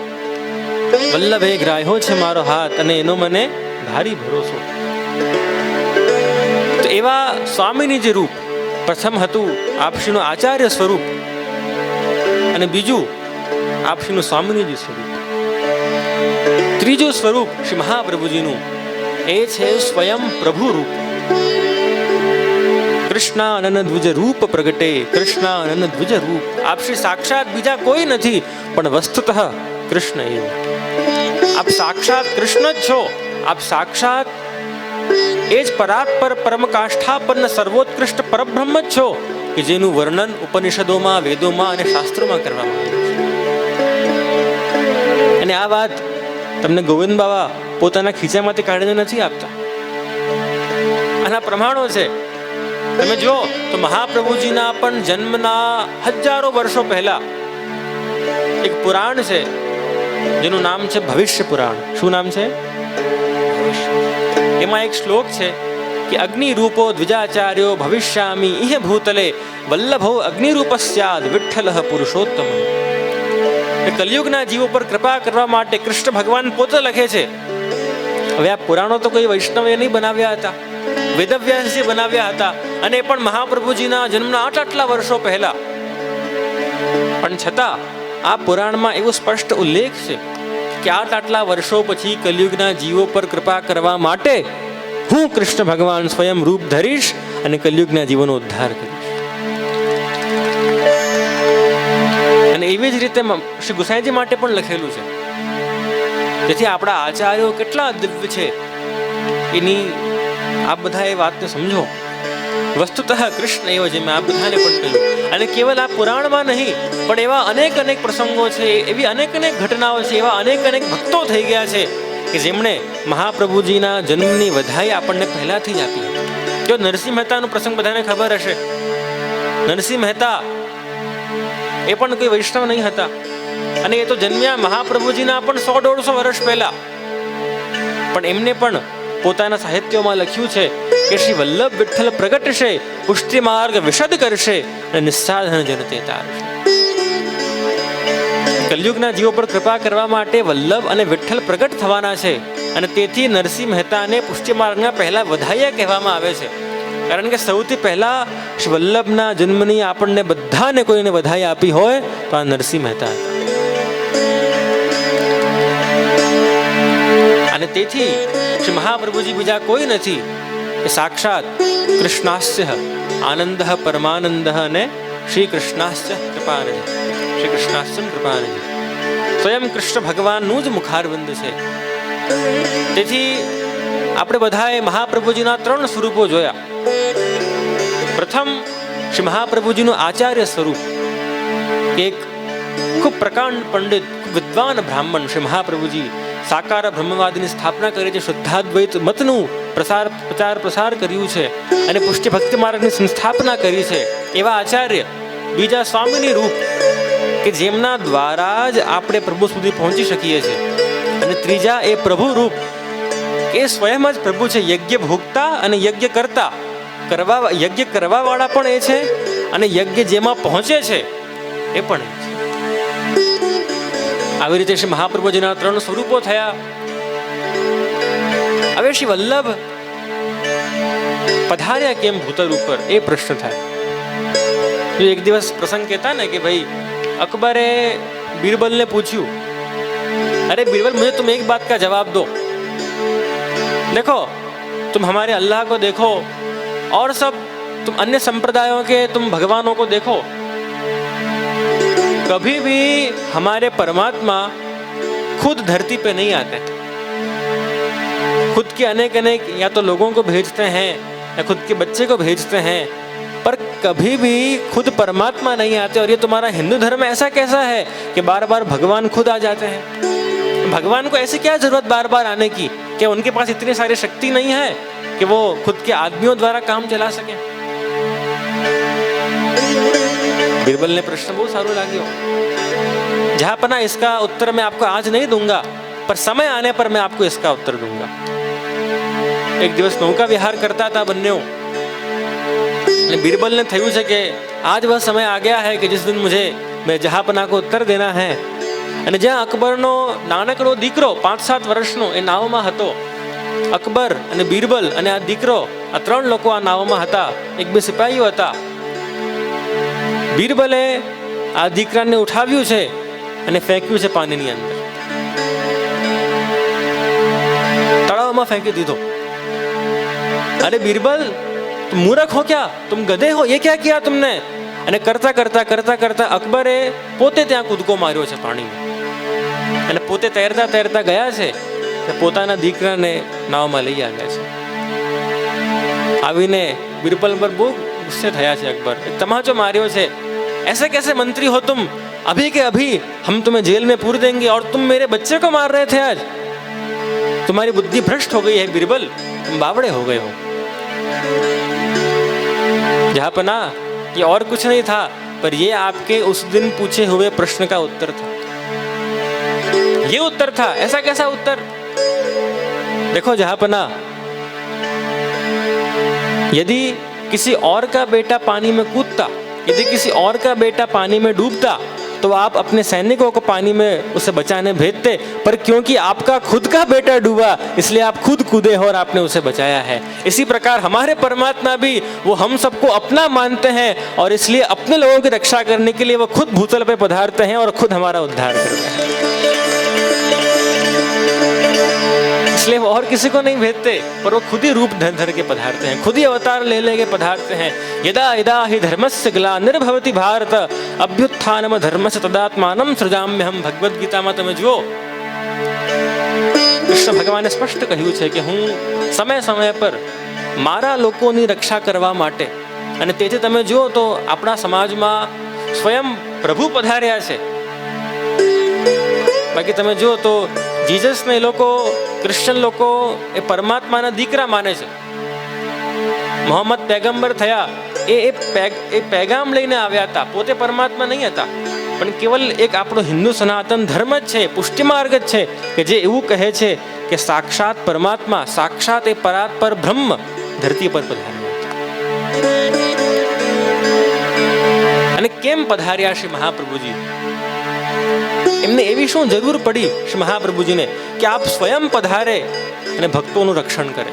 વલ્લભે ગ્રાહ્યો છે મારો હાથ અને એનો મને ભારી ભરોસો. તો એવા સ્વામીની જે રૂપ પ્રથમ હતું આપશ્રીનું આચાર્ય સ્વરૂપ, અને બીજું આપશ્રીનું સ્વામીની સ્વરૂપ. ત્રીજું સ્વરૂપ શ્રી મહાપ્રભુજીનું એ છે સ્વયં પ્રભુ રૂપ. કૃષ્ણાનન ધ્વજ રૂપ પ્રગટે, કૃષ્ણાનન ધ્વજ રૂપ. આપ શ્રી સાક્ષાત બીજા કોઈ નથી પણ વસ્તુતઃ કૃષ્ણ એવું. આપ સાક્ષાત કૃષ્ણ જ છો. આપ સાક્ષાત એ જ પરાત્પર પરમ કાષ્ઠાપન્ન સર્વોત્કૃષ્ટ પરબ્રહ્મ જ છો. કે જેનું વર્ણન ઉપનિષદોમાં, વેદોમાં અને શાસ્ત્રોમાં કરવામાં આવ્યું છે. અને આ વાત તમને ગોવિંદ બાબા પોતાના ખીચામાંથી કાઢીને નથી આપતા. આના પ્રમાણો છે. તમે જો તો મહાપ્રભુજીના પણ જન્મના હજારો વર્ષો પહેલા એક પુરાણ છે જેનું નામ છે ભવિષ્ય પુરાણ. શું નામ છે? એમાં એક શ્લોક છે કે અગ્નિ રૂપો દ્વિજાચાર્યો ભવિષ્યામિ ઇહ ભૂતલે વલ્લભો અગ્નિ રૂપસ્યાદ વિઠ્ઠલઃ પુરુષોત્તમ. કલયુગના જીવો પર કૃપા કરવા માટે કૃષ્ણ ભગવાન પોતે લખે છે. હવે આ પુરાણો તો કોઈ વૈષ્ણવે નહીં બનાવ્યા હતા, વેદવ્યાસજી બનાવ્યા હતા, અને પણ મહાપ્રભુજીના જન્મના આટલા વર્ષો પહેલા. પણ છતાં આ પુરાણમાં એવો સ્પષ્ટ ઉલ્લેખ છે કે આટલા વર્ષો પછી કલયુગના જીવો પર કૃપા કરવા માટે હું કૃષ્ણ ભગવાન સ્વયં રૂપ ધરીશ અને કલયુગના જીવોનો ઉદ્ધાર કરીશ. અને એવી જ રીતે શ્રી ગુસાઈજી માટે પણ લખેલું છે. જેથી આપણા આચાર્યો કેટલા દિવ્ય છે એની આપ બધા એ વાતને સમજો. વસ્તુતઃ કૃષ્ણ એવો જે મેં આ બધાને પણ કહ્યું. અને કેવલ આ પુરાણમાં નહીં પણ એવા અનેક પ્રસંગો છે, એવી અનેક ઘટનાઓ છે, એવા અનેક ભક્તો થઈ ગયા છે કે જેમણે મહાપ્રભુજીના જન્મની વધાઈ આપણને પહેલાથી જ આપી હતી. જો નરસિંહ મહેતાનો પ્રસંગ બધાને ખબર હશે. નરસિંહ મહેતા એ પણ કોઈ વૈષ્ણવ નહીં હતા, અને એ તો જન્મ્યા મહાપ્રભુજીના પણ 100-150 વર્ષ પહેલા. પણ એમને પણ પોતાના સાહિત્યોમાં લખ્યું છે કે શ્રી વલ્લભ વિઠ્ઠલ પ્રગટશે, પુષ્ટિ માર્ગ વિશદ કરશે અને નિસ્સાધન જનતે તારશે. કલયુગના જીવો પર કૃપા કરવા માટે વલ્લભ અને વિઠ્ઠલ પ્રગટ થવાના છે, અને તેથી નરસિંહ મહેતાને પુષ્ટિ માર્ગના પહેલા વધાયા કહેવામાં આવે છે. કારણ કે સૌથી પહેલા શ્રી વલ્લભના જન્મની આપણને બધાને કોઈને વધાઈ આપી હોય તો આ નરસિંહ મહેતા હતા. અને તેથી શ્રી મહાપ્રભુજી બીજા કોઈ નથી, એ સાક્ષાત કૃષ્ણાસ્ય આનંદ પરમાનંદ અને શ્રી કૃષ્ણાસ્ય કૃપાનંદ, શ્રી કૃષ્ણાસ્ય કૃપાનંદ સ્વયં કૃષ્ણ ભગવાનનું જ મુખારવિંદ છે. તેથી આપણે બધાએ મહાપ્રભુજીના 3 સ્વરૂપો જોયા. પ્રથમ શ્રી મહાપ્રભુજીનું આચાર્ય સ્વરૂપ, એક ખૂબ પ્રકાંડ પંડિત, ખૂબ વિદ્વાન બ્રાહ્મણ શ્રી મહાપ્રભુજી સાકાર બ્રહ્મવાદની સ્થાપના કરી છે, શુદ્ધાદ્વૈત મતનું પ્રચાર કર્યું છે અને પુષ્ટિ ભક્તિ માર્ગની સંસ્થાપના કરી છે. એવા આચાર્ય. બીજા સ્વામીની રૂપ કે જેમના દ્વારા જ આપણે પ્રભુ સુધી પહોંચી શકીએ છીએ. અને ત્રીજા એ પ્રભુ રૂપ કે સ્વયં જ પ્રભુ છે, યજ્ઞ ભોગતા અને યજ્ઞ કરતા. યજ્ઞ કરવા વાળા પણ એ છે અને યજ્ઞ જેમાં પહોંચે છે એ પણ એ છે. આવી રીતે શ્રી મહાપ્રભુજીના 3 સ્વરૂપો થયા. હવે શ્રી વલ્લભ પધાર્યા કેમ ભૂતલ ઉપર, એ પ્રશ્ન થાય. એક દિવસ પ્રસંગ કહેતા ને કે ભાઈ અકબરે बीरबल ने पूछ्યું, अरे बीरबल मुझे तुम एक बात का जवाब दो, देखो तुम हमारे अल्लाह को देखो और सब तुम अन्य संप्रदायों के तुम भगवानों को देखो, कभी भी हमारे परमात्मा खुद धरती पे नहीं आते. खुद के अनेक या तो लोगों को भेजते हैं या खुद के बच्चे को भेजते हैं, पर कभी भी खुद परमात्मा नहीं आते. और ये तुम्हारा हिंदू धर्म ऐसा कैसा है कि बार बार भगवान खुद आ जाते हैं? भगवान को ऐसी क्या जरूरत बार बार आने की? क्या उनके पास इतनी सारी शक्ति नहीं है कि वो खुद के आदमियों द्वारा काम चला सके? बीरबल ने प्रश्न बहुत सारो लाग्यो. जहां पर ना इसका उत्तर मैं आपको आज नहीं दूंगा, पर समय आने पर मैं आपको इसका उत्तर दूंगा. एक दिवस नौका विहार करता था बन्नेओ, बीरबल ने थયું છે કે आज वह समय आ गया है कि जिस दिन मुझे मैं जहापना को उत्तर देना है. અને જ્યાં અકબરનો નાનકડો દીકરો 5-7 વર્ષનો એ નાવમાં હતો. અકબર અને બીરબલ અને આ દીકરો, આ 3 લોકો આ નાવમાં હતા. 1-2 સિપાહીઓ હતા. બીરબલે આ દીકરાને ઉઠાવ્યું છે અને ફેંક્યું છે પાણીની અંદર, તળાવમાં ફેંકી દીધો. अरे बीरबल तुम मूर्ख हो क्या, तुम गधे हो, ये क्या किया तुमने? અને કરતા કરતા અકબરે પોતે ત્યાં કૂદકો માર્યો છે પાણીમાં, અને પોતે તૈરતા ગયા છે અને પોતાના દીકરાને નાવમાં લઈ આવ્યા છે. આવીને બીરબલ પર બહુ गुस्से થયા છે અકબર, એક તમાચો માર્યો છે। ऐसे कैसे मंत्री हो तुम, अभी के अभी हम तुम्हें जेल में पूर देंगे और तुम मेरे बच्चे को मार रहे थे आज। तुम्हारी बुद्धि भ्रष्ट हो गई है बीरबल, तुम बावड़े हो गए हो। जहांपना ये और कुछ नहीं था, पर ये आपके उस दिन पूछे हुए प्रश्न का उत्तर था। ये उत्तर था। ऐसा कैसा उत्तर? देखो जहांपना, यदि किसी और का बेटा पानी में कूदता, यदि किसी और का बेटा पानी में डूबता, तो आप अपने सैनिकों को पानी में उसे बचाने भेजते, पर क्योंकि आपका खुद का बेटा डूबा इसलिए आप खुद कूदे हो और आपने उसे बचाया है। इसी प्रकार हमारे परमात्मा भी वो हम सबको अपना मानते हैं और इसलिए अपने लोगों की रक्षा करने के लिए वो खुद भूतल पे पधारते हैं और खुद हमारा उद्धार करते हैं। इसलिए वो और किसी को नहीं भेजते, पर वो खुद ही रूप धर के पधारते हैं, खुद ही अवतार ले लेके पधारते हैं। यदा यदा हि धर्मस्य ग्लानिर्भवति भारत अभ्युत्थानम धर्मस्य तदात्मानं सृजाम्यहम। भगवद गीताમાં તમે જુઓ, કૃષ્ણ ભગવાને સ્પષ્ટ કહ્યું છે કે હું સમય સમય પર મારા લોકોની રક્ષા કરવા માટે, અને તેથી તમે જુઓ તો આપણા સમાજમાં સ્વયં પ્રભુ પધાર્યા છે। બાકી તમે જુઓ તો જીસસને એ લોકો, ક્રિશ્ચન લોકો એ પરમાત્માના દીકરા માને છે। મોહમ્મદ पैगंबर થયા એ पैगाम લઈને આવ્યા હતા, પોતે પરમાત્મા નહીં હતા, પણ કેવલ એક આપણો હિન્દુ સનાતન ધર્મ જ છે, પુષ્ટિ માર્ગ જ છે કે જે એવું કહે છે કે સાક્ષાત પરમાત્મા, સાક્ષાત એ પરાત્પર બ્રહ્મ ધરતી પર પધાર્યા અને કેમ પધાર્યા શ્રી મહાપ્રભુજી? એમને એવી શું જરૂર પડી શ્રી મહાપ્રભુજીને કે આપ સ્વયં પધારે અને ભક્તોનું રક્ષણ કરે?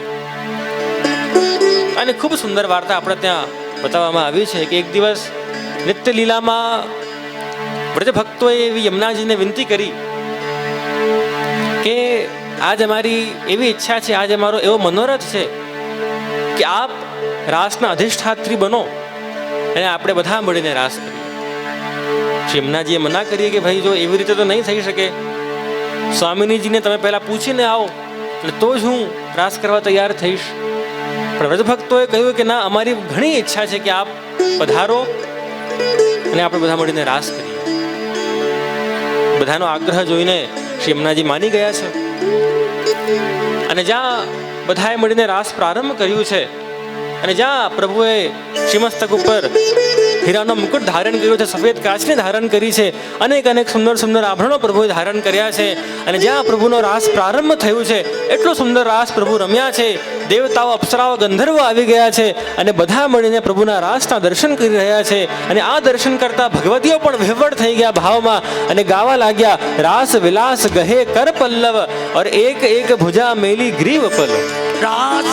અને ખૂબ સુંદર વાર્તા આપણે ત્યાં બતાવવામાં આવી છે કે એક દિવસ નિત્ય લીલામાં વ્રજ ભક્તોએ એવી યમુનાજીને વિનંતી કરી કે આજ અમારી એવી ઈચ્છા છે, આજ અમારો એવો મનોરથ છે કે આપ રાસના અધિષ્ઠાત્રી બનો અને આપણે બધા મળીને રાસ કરીએ। यमुनाजीए मना करिए कि भाई जो एवी रीते तो नहीं थई शके, स्वामीनीजीने तमे पहला पूछीने आओ तो ज हूँ रास करवा तैयार थईश। पण व्रजभक्तोए कह्युं कि ना, अमारी घणी इच्छा है कि आप पधारो अने आपणे बधा मळीने रास करीए। बधानो आग्रह जोईने श्री यमुनाजी मानी गया छे अने ज्यां बधाए मळीने रास प्रारंभ कर्युं छे अने ज्यां प्रभुए श्रीमस्तक उपर हीरानो मुकुट धारण कर्यो छे, सफेद काचनी धारण करी छे, अनेक अनेक सुंदर सुंदर आभरणों प्रभुए धारण कर्या छे अने ज्यां प्रभुनो रास प्रारंभ थयो छे एटलो सुंदर रास प्रभु रम्या छे। देवताओ, अप्सराओ, गंधर्वो आवी गया छे अने बधा मळीने प्रभुना रासना दर्शन करी रह्या छे अने आ दर्शन करता भगवतीओ पण विह्वळ थई गया भावमां अने गावा लाग्या, रास विलास गहे कर पल्लव और एक एक भुजा मेली ग्रीव पल। रास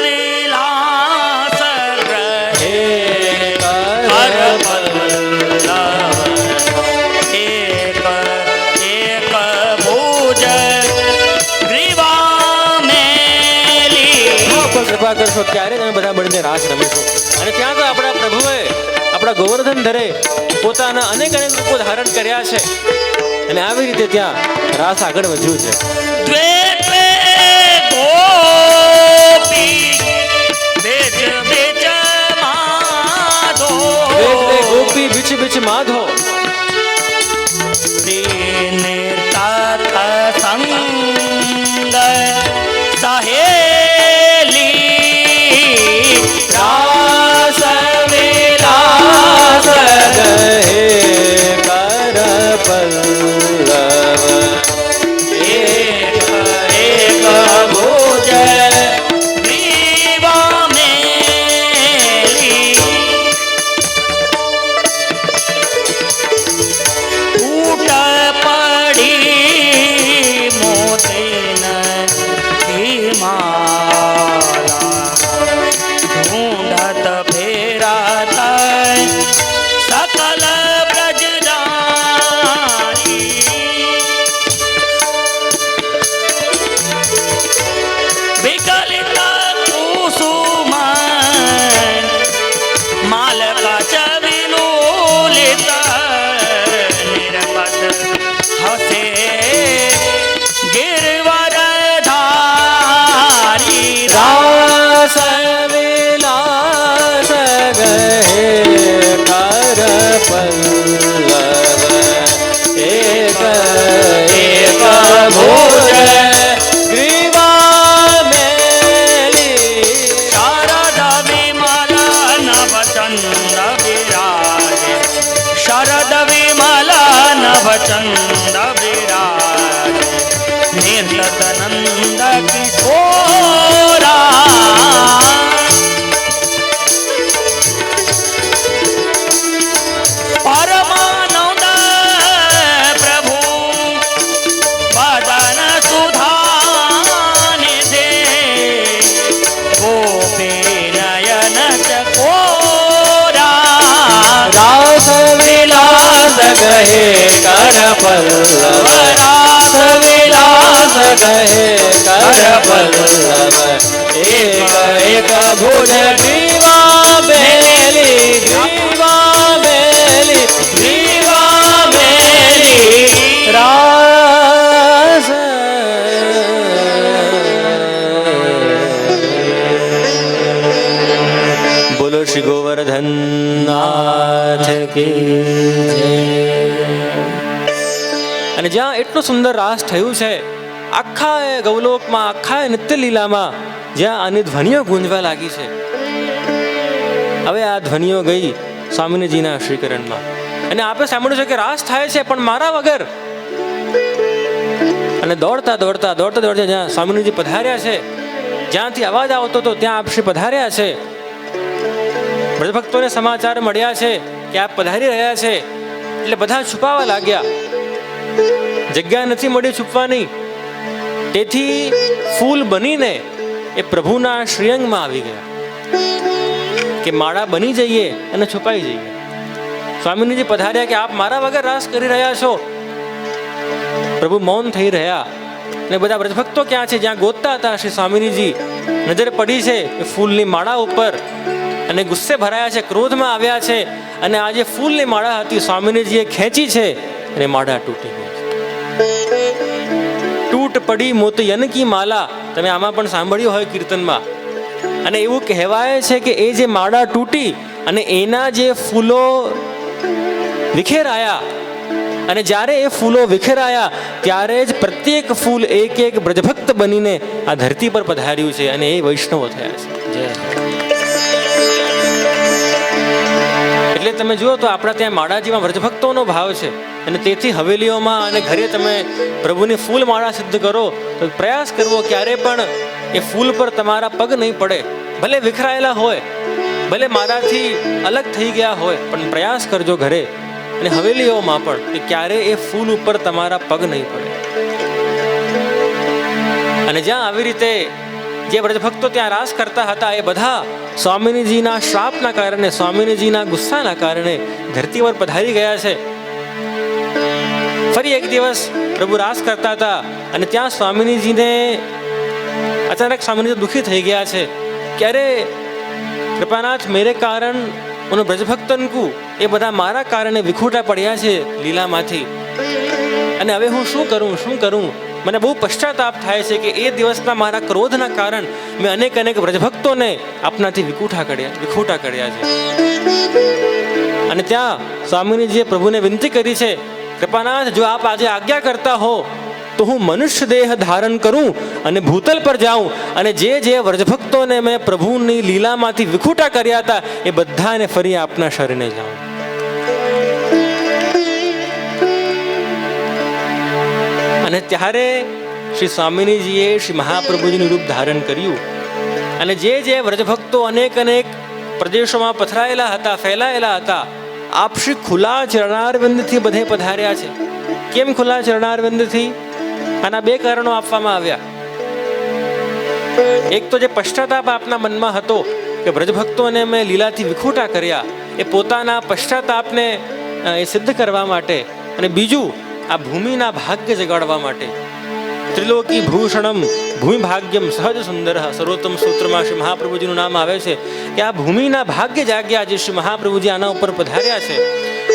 विलास गहे कृपा करशो त्यारे તમે બધા મળીને રાસ રમીશું। અને ત્યાં તો આપણા પ્રભુએ આપણા ગોવર્ધન ધરે પોતાના અનેક અનેક રૂપો ધારણ કર્યા છે અને આવી રીતે ત્યાં રાસ આગળ વધ્યું છે। गोपी बिच बिच माधो संग सहेली रास विलास गहे कर पल्लव एक एक भुज ग्रीवा मेली टूट पड़ी मोतीन की माला ढूंढत फेरत सकल ब्रजरानी विकलित कुसुम मालका विलोलित निरपद हसे गिरवरधारी रास विलास गहे પલ્લવ રાસ વિલાસ કહે કર પલ્લવ એક એક ભુજ ગ્રીવા બેલી ગ્રીવા બેલી ગ્રીવા બેલી રાસ બોલો શ્રી ગોવર્ધન નાથ કી જય. અને જ્યાં એટલું સુંદર રાસ થયું છે આખા એ ગૌલોકમાં આખા એ નિત્ય લીલામાં જ્યાં આની ધ્વનિઓ ગુંજવા લાગી છે. હવે આ ધ્વનિઓ ગઈ સ્વામિનીજીના શ્રીકરણમાં અને આપણે સાંભળ્યું છે કે રાસ થાય છે પણ મારા વગર. અને દોડતા દોડતા દોડતા દોડતા જ્યાં સ્વામિનીજી પધાર્યા છે જ્યાંથી અવાજ આવતો હતો ત્યાં આપ શ્રી પધાર્યા છે. બ્રજભક્તોને સમાચાર મળ્યા છે કે આપ પધારી રહ્યા છે એટલે બધા છુપાવા લાગ્યા. જગ્યા નથી મળી છુપવાની, તેથી ફૂલ બનીને એ પ્રભુના શ્રીઅંગમાં આવી ગયા કે માળા બની જઈએ અને છુપાઈ જઈએ. સ્વામિનીજી પધાર્યા કે આપ મારા વગર રાસ કરી રહ્યા છો. પ્રભુ મૌન થઈ રહ્યા અને બધા બ્રજભક્તો ક્યાં છે જ્યાં ગોતતા હતા શ્રી સ્વામિનીજી નજર પડી છે એ ફૂલની માળા ઉપર અને ગુસ્સે ભરાયા છે, ક્રોધમાં આવ્યા છે અને આ જે ફૂલની માળા હતી સ્વામિનીજીએ ખેંચી છે અને માળા તૂટી ગઈ. તૂટ પડી મોતયન કી માલા, તમે આમાં પણ સાંભળ્યું હોય કીર્તનમાં. અને એવું કહેવાય છે કે એ જે માળા તૂટી અને એના જે ફૂલો વિખેરાયા અને જ્યારે એ ફૂલો વિખેરાયા ત્યારે જ પ્રત્યેક ફૂલ એક એક બ્રજભક્ત બનીને આ ધરતી પર પધાર્યું છે અને એ વૈષ્ણવો થયા છે. એટલે તમે જુઓ તો આપણા ત્યાં માળાજીમાં વ્રજભક્તોનો ભાવ છે અને તેથી હવેલીઓમાં અને ઘરે તમે પ્રભુની ફૂલ માળા સિદ્ધ કરો તો પ્રયાસ કરવો ક્યારે પણ એ ફૂલ પર તમારા પગ નહીં પડે. ભલે વિખરાયેલા હોય, ભલે મારાથી અલગ થઈ ગયા હોય, પણ પ્રયાસ કરજો ઘરે અને હવેલીઓમાં પણ કે ક્યારે એ ફૂલ ઉપર તમારા પગ નહીં પડે. અને જ્યાં આવી રીતે જે વ્રજભક્તો ત્યાં રાસ કરતા હતા એ બધા સ્વામિનીજીના શ્રાપના કારણે, સ્વામિનીજીના ગુસ્સાના કારણે ધરતી પર પધારી ગયા છે. ફરી એક દિવસ પ્રભુ રાસ કરતા હતા અને ત્યાં સ્વામિનીજીને અચાનક સ્વામિનીજી દુઃખી થઈ ગયા છે કે અરે કૃપાનાથ મેરે કારણ ઉન બ્રજભક્તન કુ, એ બધા મારા કારણે વિખૂટા પડ્યા છે લીલામાંથી અને હવે હું શું કરું. મને બહુ પશ્ચાતાપ થાય છે કે એ દિવસના મારા ક્રોધના કારણ મેં અનેક વ્રજભક્તોને આપનાથી વિખૂટા કર્યા છે. અને ત્યાં સ્વામિનીજીએ પ્રભુને વિનંતી કરી છે, કૃપાનાથ જો આપ આજે આજ્ઞા કરતા હો તો હું મનુષ્ય દેહ ધારણ કરું અને ભૂતલ પર જાઉં અને જે વ્રજભક્તોને મેં પ્રભુની લીલામાંથી વિખૂટા કર્યા હતા એ બધાને ફરી આપના શરણે જાઉં. અને ત્યારે શ્રી સ્વામિનીજીએ શ્રી મહાપ્રભુજીનું રૂપ ધારણ કર્યું અને જે વ્રજભક્તો અનેક પ્રદેશોમાં પથરાયેલા હતા, ફેલાયેલા હતા, આપ શ્રી ખુલ્લા ચરણારવિંદથી બધે પધાર્યા છે. કેમ ખુલ્લા ચરણારવિંદથી? આના બે કારણો આપવામાં આવ્યા. એક તો જે પશ્ચાતાપ આપના મનમાં હતો કે વ્રજભક્તોને મેં લીલાથી વિખૂટા કર્યા, એ પોતાના પશ્ચાતાપને એ સિદ્ધ કરવા માટે, અને બીજું આ ભૂમિના ભાગ્ય જગાડવા માટે. ત્રિલોકી ભૂષણમ ભૂમિ ભાગ્યમ સહજ સુંદર સર્વોત્તમ સૂત્રમાં શ્રી મહાપ્રભુજીનું નામ આવે છે કે આ ભૂમિના ભાગ્ય જાગ્યા જે શ્રી મહાપ્રભુજી આના ઉપર પધાર્યા છે.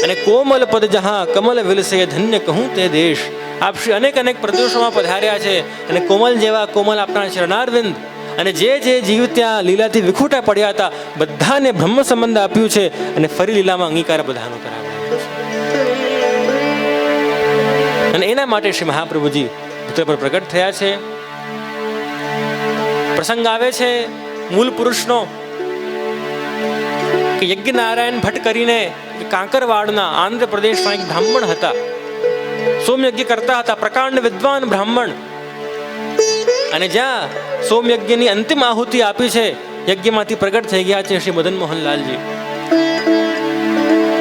અને કોમલ પદ જહાં કમલ વિલસે ધન્ય કહું તે દેશ, આપ શ્રી અનેક પ્રદેશોમાં પધાર્યા છે અને કોમલ જેવા કોમલ આપણા ચરણારવિંદ અને જે જીવ ત્યાં લીલાથી વિખૂટા પડ્યા હતા બધાને બ્રહ્મ સંબંધ આપ્યું છે અને ફરી લીલામાં અંગીકાર બધાનો કરાવ્યો છે. અને એના માટે શ્રી મહાપ્રભુજી ભૂતલ પર પ્રગટ થયા છે. પ્રસંગ આવે છે મૂળ પુરુષનો કે યજ્ઞ નારાયણ ભટ્ટ કરીને કાંકરવાડના આંધ્રપ્રદેશમાં એક બ્રાહ્મણ હતા. સોમયજ્ઞ કરતા હતા, પ્રકાંડ વિદ્વાન બ્રાહ્મણ. અને જ્યાં સોમયજ્ઞની અંતિમ આહુતિ આપી છે, યજ્ઞમાંથી પ્રગટ થઈ ગયા છે શ્રી મદન મોહનલાલજી.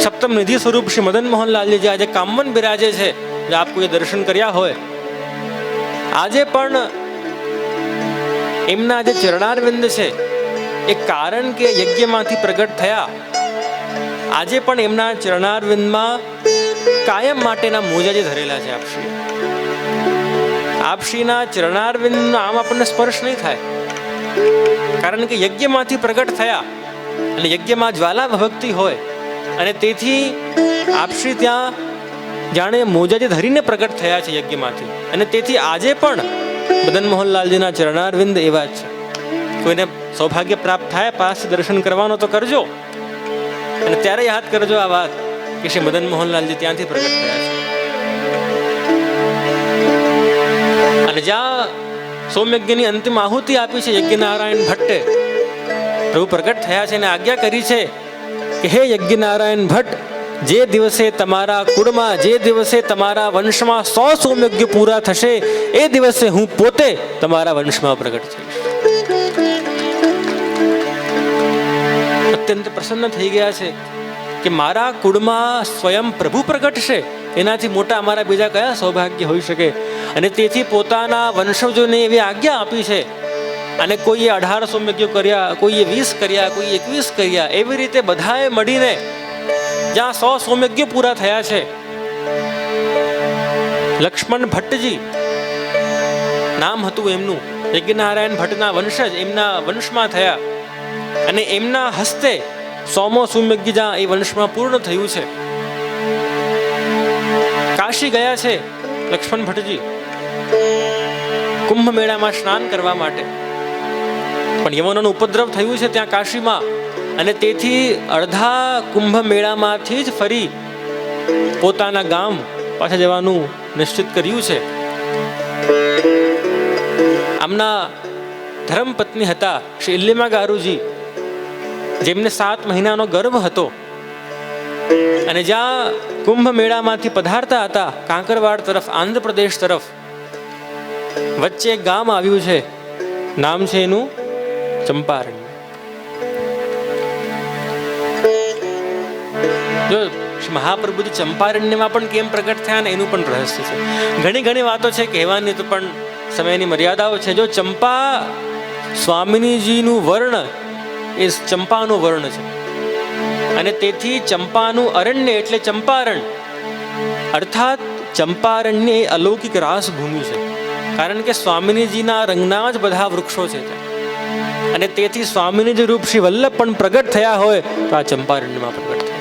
સપ્તમ નિધિ સ્વરૂપ શ્રી મદન મોહનલાલજી જે આજે કામવન બિરાજે છે, જે આપ કોઈ દર્શન કર્યા હોય, આજે પણ એમના જે ચરણારવિંદ છે એ કારણ કે યજ્ઞમાંથી પ્રગટ થયા, આજે પણ એમના ચરણારવિંદમાં કાયમ માટેના મોજા જે ધરેલા છે આપશ્રી, આપશ્રીના ચરણારવિંદનો આમ આપણને સ્પર્શ નહીં થાય, કારણ કે યજ્ઞમાંથી પ્રગટ થયા અને યજ્ઞમાં જ્વાલા ભક્તિ હોય અને તેથી આપશ્રી ત્યાં જાણે મોજા જે ધરીને પ્રગટ થયા છે યજ્ઞમાંથી, અને તેથી આજે પણ મદન મોહનલાલજીના ચરણારવિંદ એવા જ છે. કોઈને સૌભાગ્ય પ્રાપ્ત થાય પાસ દર્શન કરવાનો તો કરજો, અને ત્યારે યાદ કરજો આ વાત કે શ્રી મદન મોહનલાલજી ત્યાંથી પ્રગટ થયા છે. અને જ્યાં સોમયજ્ઞની અંતિમ આહુતિ આપી છે યજ્ઞનારાયણ ભટ્ટે, પ્રભુ પ્રગટ થયા છે અને આજ્ઞા કરી છે કે હે યજ્ઞનારાયણ ભટ્ટ, જે દિવસે તમારા કુળમાં, જે દિવસે તમારા વંશમાં 100 સોમયજ્ઞ પૂરા થશે એ દિવસે હું પોતે તમારા વંશમાં પ્રગટ થઈશ. અત્યંત પ્રસન્ન થઈ ગયા છે કે મારા કુળમાં સ્વયં પ્રભુ પ્રગટ છે, એનાથી મોટા અમારા બીજા કયા સૌભાગ્ય હોઈ શકે. અને તેથી પોતાના વંશજોને એવી આજ્ઞા આપી છે, અને કોઈએ 18 સોમયજ્ઞ કર્યા, કોઈએ 20 કર્યા, કોઈએ 21 કર્યા, એવી રીતે બધાએ મળીને જ્યાં 100 સોમયજ્ઞ પૂરા થયા છે, લક્ષ્મણ ભટ્ટજી નામ હતું એમનું, યજ્ઞનારાયણ ભટ્ટના વંશજ એમના વંશમાં થયા, અને એમના હસ્તે 100મો સોમયજ્ઞ જ્યાં એ વંશમાં પૂર્ણ થયું છે. કાશી ગયા છે લક્ષ્મણ ભટ્ટજી કુંભ મેળામાં સ્નાન કરવા માટે, પણ યવનોનું ઉપદ્રવ થયું છે ત્યાં કાશીમાં, અને તેથી અડધા કુંભ મેળામાંથી જ ફરી પોતાના ગામ પાછા જવાનું નિશ્ચિત કર્યું છે. આમના ધર્મપત્ની હતા શ્રી ઇલ્લીમા ગારુજી, જેમને 7 મહિનાનો ગર્ભ હતો, અને જ્યાં કુંભ મેળામાંથી પધારતા હતા કાંકરવાડ તરફ, આંધ્રપ્રદેશ તરફ, વચ્ચે એક ગામ આવ્યું છે, નામ છે એનું ચંપારણ્ય. જો મહાપ્રભુજી ચંપારણ્યમાં પણ કેમ પ્રગટ થયા ને એનું પણ રહસ્ય છે. ઘણી વાતો છે કહેવાની, તો પણ સમયની મર્યાદાઓ છે. જો ચંપા સ્વામિનીજીનું વર્ણ એ ચંપાનું વર્ણ છે, અને તેથી ચંપાનું અરણ્ય એટલે ચંપારણ, અર્થાત ચંપારણ્ય એ અલૌકિક રાસભૂમિ છે, કારણ કે સ્વામિનીજીના રંગના જ બધા વૃક્ષો છે ત્યાં, અને તેથી સ્વામિનીજી રૂપ શ્રી વલ્લભ પણ પ્રગટ થયા હોય તો આ ચંપારણ્યમાં પ્રગટ થયા.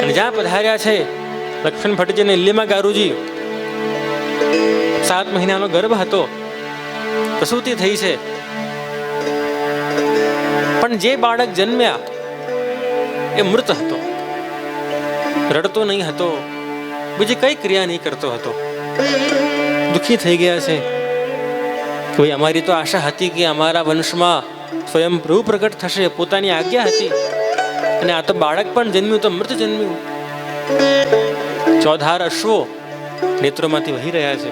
અને જ્યાં પધાર્યા છે લક્ષ્મણ ભટ્ટજી અને ઇલ્લીમા ગારુજી, 7 મહિનાનો ગર્ભ હતો, પ્રસૂતિ થઈ છે, પણ જે બાળક જન્મ્યા એ મૃત હતો, રડતો નહીં હતો, બીજી કઈ ક્રિયા નહીં કરતો હતો. દુઃખી થઈ ગયા છે કે ભાઈ અમારી તો આશા હતી કે અમારા વંશમાં સ્વયં પ્રભુ પ્રગટ થશે, પોતાની આજ્ઞા હતી, અને આ તો બાળક પણ જન્મ્યું તો મૃત જન્મ્યું. 14 અશ્વો નેત્રોમાંથી વહી રહ્યા છે,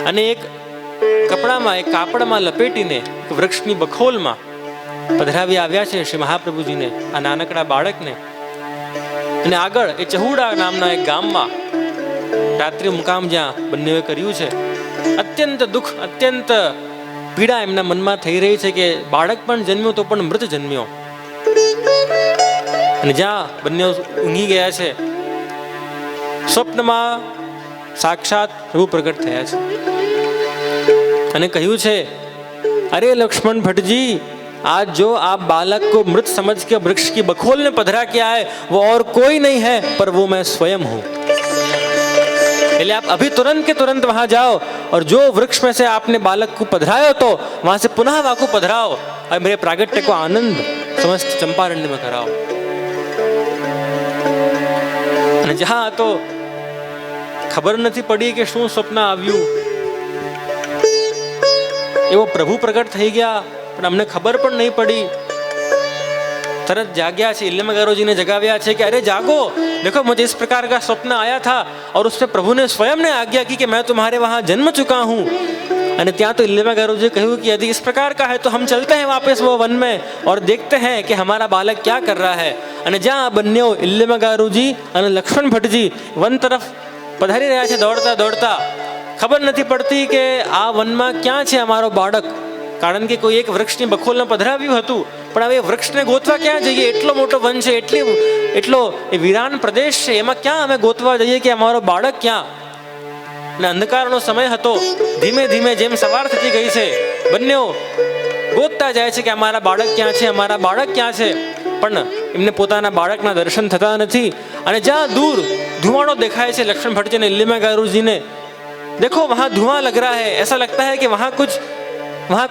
અને એક કપડામાં, એક કાપડમાં લપેટીને એક વૃક્ષની બખોલમાં પધરાવી આવ્યા છે શ્રી મહાપ્રભુજીને આ નાનકડા બાળકને. અને આગળ એ ચહુડા નામના એક ગામમાં રાત્રિ મુકામ જ્યાં બંનેએ કર્યું છે. અત્યંત દુઃખ, અત્યંત પીડા એમના મનમાં થઈ રહી છે કે બાળક પણ જન્મ્યો તો પણ મૃત જન્મ્યો. અને જ્યાં બંને ઊંઘી ગયા છે, સ્વપ્નમાં સાક્ષાત પ્રભુ પ્રગટ થયા છે અને કહ્યું છે, अरे लक्ष्मण भट्ट जी, आज जो आप बालक को मृत समझ के वृक्ष की बखोल में पधरा के आए वो और कोई नहीं है पर वो मैं स्वयं हूं. इसलिए आप अभी तुरंत के तुरंत वहां जाओ और जो वृक्ष में से आपने बालक को पधराया तो वहां से पुनः वहां को पधराओ और मेरे प्रागट्य को आनंद समस्त चंपारण्य में कराओ. અને જ્યાં તો ખબર નથી પડી કે શું સ્વપ્ન આવ્યું, એવો પ્રભુ પ્રગટ થઈ ગયા પણ અમને ખબર પણ નહીં પડી. तरत जाग्या છે, इल्लीमा गारुजी ने जगाव्या છે कि अरे जागो, देखो मुझे इस प्रकार का स्वप्न आया था और उसमें प्रभु ने स्वयं ने आज्ञा की कि मैं तुम्हारे वहां जन्म चुका हूं. અને ત્યાં તો इल्लीमा गारुजी કહ્યું कि यदि इस प्रकार का है तो हम चलते हैं वापस वो वन में और देखते हैं कि हमारा बालक क्या कर रहा है. અને જ્યાં બંનેઓ इल्लीमा गारुजी અને લક્ષ્મણ ભટ્ટજી વન તરફ પધારી રહ્યા છે દોડતા દોડતા, ખબર નથી પડતી કે આ વનમાં ક્યાં છે અમારો બાળક, કારણ કે કોઈ એક વૃક્ષની બખોલને પધરાવ્યું હતું પણ હવે વૃક્ષને ગોતવા ક્યાં જઈએ, એટલો મોટો વન છે, એટલી એટલો એ વિરાન પ્રદેશ છે, એમાં ક્યાં અમે ગોતવા જઈએ કે અમારો બાળક ક્યાં? અને અંધકારનો સમય હતો. ધીમે ધીમે જેમ સવાર થતી ગઈ છે, બંનેઓ ગોતતા જાય છે કે અમારા બાળક ક્યાં છે, અમારા બાળક ક્યાં છે. પણ એમને પોતાના બાળકના દર્શન થતા નથી. અને જ્યાં દૂર ધુમાડો દેખાય છે લક્ષ્મણ ભટ્ટજી ને ઇલ્લીમા ગારુજીને, देखो वहाँ धुआं लग रहा है, ऐसा लगता है कि वहाँ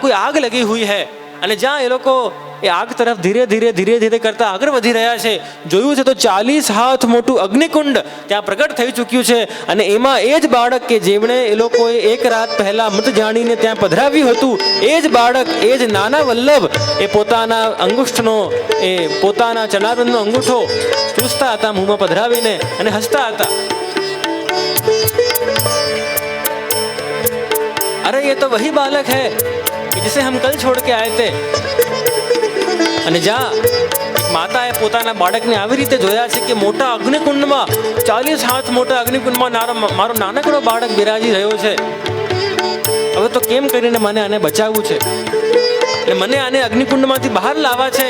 कोई आग लगी हुई है. અને જ્યાં એ લોકો એ આગ તરફ ધીરે ધીરે કરતા આગળ વધી રહ્યા છે, જોયું છે તો 40 હાથ મોટું અગ્નિકુંડ ત્યાં પ્રગટ થઈ ચૂક્યું છે. અને એમાં એ જ બાળક કે જેમણે એ લોકોએ એક રાત પહેલા મત જાણીને ત્યાં પધરાવ્યું હતું, એ જ બાળક, એ જ નાના વલ્લભ, એ પોતાના અંગુષ્ઠનો, એ પોતાના ચરણારવિંદનો અંગૂઠો ચૂસતા હતા મોંમાં પધરાવીને અને હસતા હતા. अरे ये तो वही बालक है कि जिसे हम कल छोड़ के आए थे. અને જ્યાં માતાએ પોતાના બાળકને આવી રીતે જોયા છે કે મોટા અગ્નિકુંડમાં, 40 હાથ મોટા અગ્નિકુંડમાં મારો નાનકડો બાળક બિરાજી રહ્યો છે. હવે તો કેમ કરીને મને આને બચાવવું છે અને મને આને અગ્નિકુંડમાંથી બહાર લાવવા છે.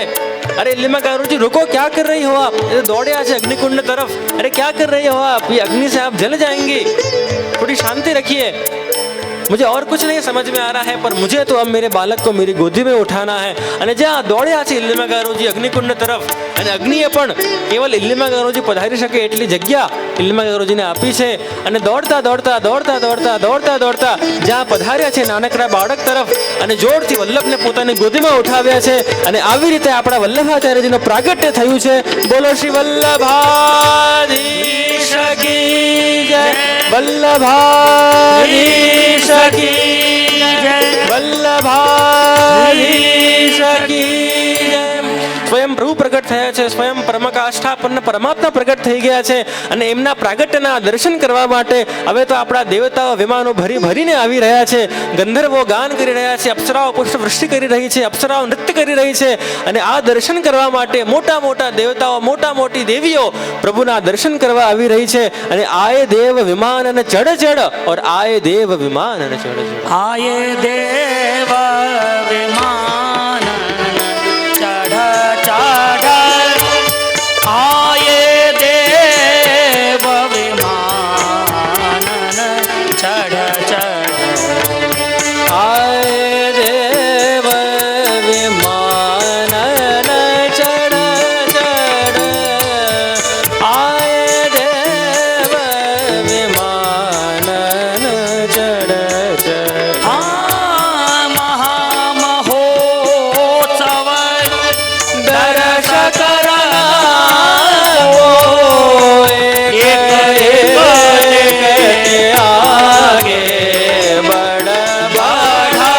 अरे इल्लीमा गारुजी रुको, क्या कर रही हो आप? ये दौड़े आ अग्निकुंड तरफ. अरे क्या कर रही हो आप? ये अग्नि से आप जल जाएंगी, थोड़ी शांति रखिए. मुझे और कुछ नहीं समझ में आ रहा है, पर मुझे तो अब मेरे बालक को मेरी गोदी में उठाना है. અને જ્યાં દોડ્યા છે ઇલ્લીમા ગારુજી અગ્નિકુંડ તરફ, અને અગ્નિએ પણ કેવલ ઇલ્લીમા ગારુજી પધારી શકે એટલી જગ્યા ઇલ્લીમા ગારુજીને આપી છે. અને દોડતા જ્યાં પધાર્યા છે નાનકડા બાળક તરફ, અને જોરથી વલ્લભને પોતાની ગોદીમાં ઉઠાવ્યા છે. અને આવી રીતે આપણા વલ્લભાચાર્યજીનું પ્રાગટ્ય થયું છે. બોલો શ્રી વલ્લભાધીશ કી જય, વલ્લભાધીશ વલ્લભાધીશ કી જય. સ્વયં પ્રભુ પ્રગટ થયા છે, સ્વયં પરમકાષ્ઠાપન્ન પરમાત્મા પ્રગટ થઈ ગયા છે. અને એમના પ્રાગટ્યના દર્શન કરવા માટે હવે તો આપણા દેવતાઓ વિમાનો ભરીને આવી રહ્યા છે. ગંધર્વો ગાન કરી રહ્યા છે, અપ્સરાઓ પુષ્પવૃષ્ટિ કરી રહી છે, અપ્સરાઓ નૃત્ય કરી રહી છે. અને આ દર્શન કરવા માટે મોટા મોટા દેવતાઓ, મોટા મોટી દેવીઓ પ્રભુના દર્શન કરવા આવી રહી છે. અને આયે દેવ વિમાન અને ચઢ ઓર આયે દેવ વિમાન અને ચઢ. आये देव विमान चढ़ आये देव विमान चढ़ आये देव विमान चढ़ आये देव विमान चढ़. महामहोत्सव दर्श आगे बढ़ बढ़ा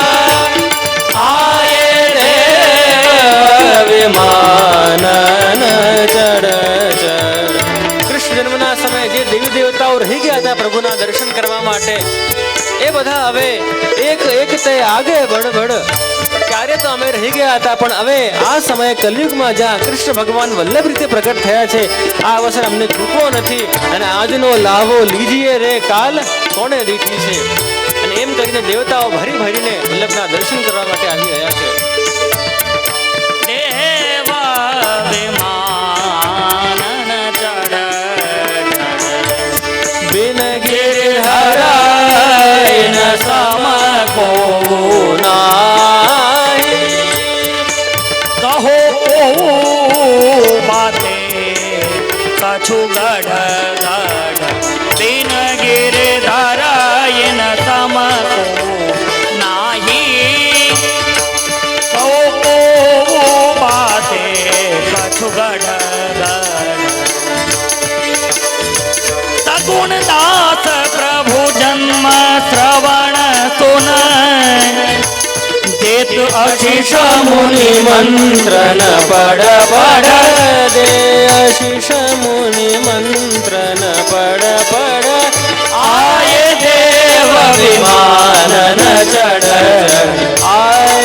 आए देव विमान चढ़. કૃષ્ણ જન્મના સમયે જે દેવી દેવતાઓ રહી ગયા હતા પ્રભુના દર્શન કરવા માટે, એ બધા હવે એક તે આગે બડ ક્યારે તો અમે રહી ગયા હતા, પણ હવે આ સમયે કલયુગમાં જ્યાં કૃષ્ણ ભગવાન વલ્લભ રીતે પ્રગટ થયા છે, આ અવસર અમને ચૂકવો નથી. અને આજનો લાવો લીજીએ રે, કાલ કોને દીઠી છે. અને એમ કરીને દેવતાઓ ભરીને વલ્લભના દર્શન કરવા માટે આવી રહ્યા છે. देव विमान चढ़ बिन गिरहराय न सम को नाहि. कहो बाते कछु गढ़ बिन गिरधरायन सम को नाही. कहो बाते कछु गढ़ सगुण दास प्रभु जन्म श्रवण सुन देत आशीष मुनि मंत्रन पड़ दे, आशीष मुनि मंत्रन पड़ आए देव विमान चढ़ आए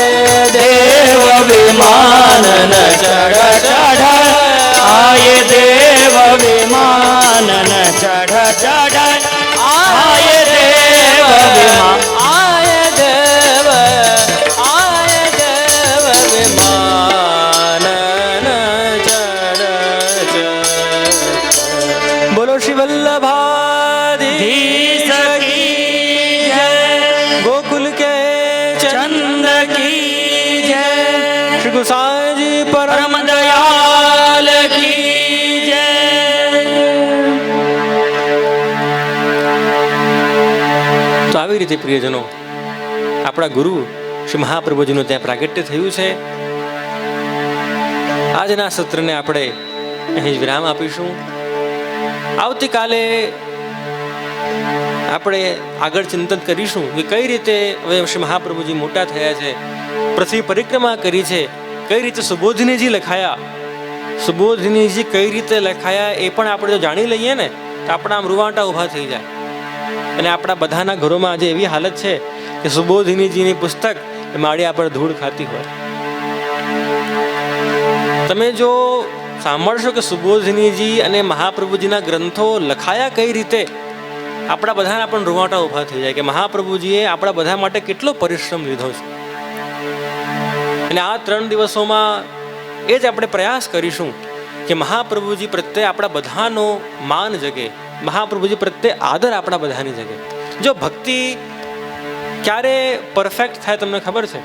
देव विमान चढ़ आये देव विमान चढ़ आये देव विमान आए देव विमान चढ़. ગુસાઈ જી પરમ દયાલ કી જય. તો આવી રીતે પ્રિયજનો આપણા ગુરુ શ્રી મહાપ્રભુજીનું ત્યાં પ્રાગટ્ય થયું છે. આજના સત્રને આપણે અહીં જ વિરામ આપીશું. આવતીકાલે આપણે આગળ ચિંતન કરીશું કે કઈ રીતે હવે શ્રી મહાપ્રભુજી મોટા થયા છે, પૃથ્વી પરિક્રમા કરી છે, કઈ રીતે સુબોધિનીજી લખાયા, સુબોધિનીજી કઈ રીતે લખાયા એ પણ આપણે જો જાણી લઈએ ને તો આપણા આમ રૂવાંટા ઊભા થઈ જાય. અને આપણા બધાના ઘરોમાં આજે એવી હાલત છે કે સુબોધિનીજીની પુસ્તક માળિયા પર ધૂળ ખાતી હોય. તમે જો સાંભળશો કે સુબોધિનીજી અને મહાપ્રભુજીના ગ્રંથો લખાયા કઈ રીતે, આપણા બધાના પણ રૂવાટા ઊભા થઈ જાય કે મહાપ્રભુજીએ આપણા બધા માટે કેટલો પરિશ્રમ લીધો છે. અને આ 3 દિવસોમાં એ જ આપણે પ્રયાસ કરીશું કે મહાપ્રભુજી પ્રત્યે આપણા બધાનો માન જગે, મહાપ્રભુજી પ્રત્યે આદર આપણા બધાની જગે. જો ભક્તિ ક્યારે પરફેક્ટ થાય તમને ખબર છે?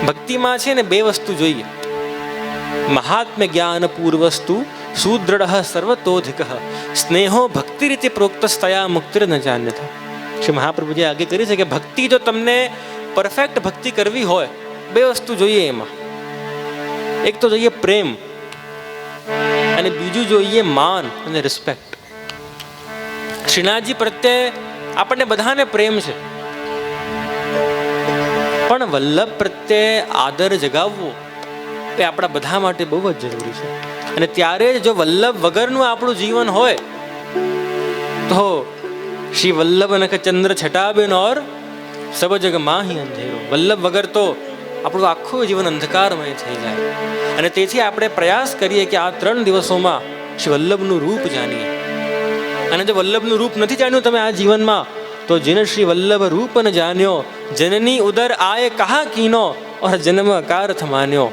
ભક્તિમાં છે ને 2 વસ્તુ જોઈએ. મહાત્મ્ય જ્ઞાન પૂર્વસ્તુ સુદૃઢ સર્વતોધિક સ્નેહો ભક્તિ રીતે પ્રોક્તસ્તયા મુક્તિર ન જાન્યથા. શ્રી મહાપ્રભુજી આગે કરી છે કે ભક્તિ જો તમને પરફેક્ટ ભક્તિ કરવી હોય 2 વસ્તુ જોઈએ. એમાં એક તો જોઈએ પ્રેમ અને બીજું જોઈએ માન અને રિસ્પેક્ટ. શ્રીનાથજી પ્રત્યે આપણને બધાને પ્રેમ છે, પણ વલ્લભ પ્રત્યે આદર જગાવવો એ આપણા બધા માટે બહુ જ જરૂરી છે. અને ત્યારે જો વલ્લભ વગરનું આપણું જીવન હોય તો શ્રી વલ્લભ નખ ચંદ્ર છટાબેન ઓર સબ જગ માહી અંધેરો. વલ્લભ વગર તો આપણું આખું જીવન અંધકારમય થઈ જાય. અને તેથી આપણે પ્રયાસ કરીએ કે આ 3 દિવસોમાં શ્રી વલ્લભનું રૂપ જાણીએ. અને જો વલ્લભનું રૂપ નથી જાણ્યું તમે આ જીવનમાં, તો જેને શ્રી વલ્લભ રૂપ ન જાણ્યો, જનની ઉદર આય કહા કીનો ઓર જન્મ અકાર્થ માન્યો.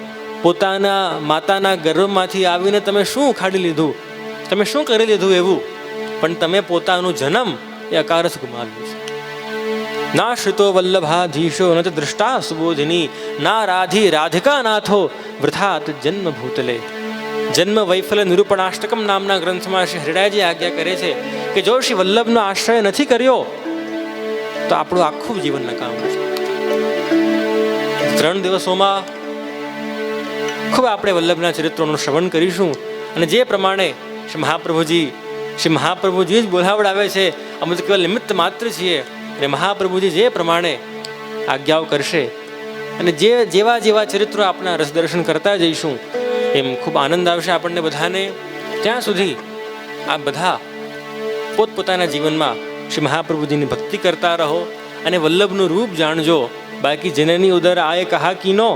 પોતાના માતાના ગર્ભમાંથી આવીને તમે શું ઉખાડી લીધું, તમે શું કરી લીધું એવું, પણ તમે પોતાનું જન્મ એ અકારથ ગુમાવ્યું છે. ના શ્રુતો વલ્લભાધીશો ન દ્રષ્ટા સુબોધિની, ના રાધી રાધિકા નાથો વૃથાત જન્મ ભૂતલે. જન્મ વૈફલ્ય નિરૂપણાષ્ટકમ નામના ગ્રંથમાં શ્રી હરિરાયજી આજ્ઞા કરે છે કે જો શ્રી વલ્લભનો આશ્રય નથી કર્યો તો આપણું આખું જીવન નકામું છે. 3 દિવસોમાં ખૂબ આપણે વલ્લભના ચરિત્રોનું શ્રવણ કરીશું. અને જે પ્રમાણે શ્રી મહાપ્રભુજી જ બોલાવડાવે છે, અમે તો કેવલ નિમિત્ત માત્ર છીએ. અને મહાપ્રભુજી જે પ્રમાણે આજ્ઞાઓ કરશે અને જેવા ચરિત્રો આપણા રસ દર્શન કરતા જઈશું એમ ખૂબ આનંદ આવશે આપણને બધાને. ત્યાં સુધી આ બધા પોતપોતાના જીવનમાં શ્રી મહાપ્રભુજીની ભક્તિ કરતા રહો અને વલ્લભનું રૂપ જાણજો. બાકી જનની ઉદર આય કહા કીનો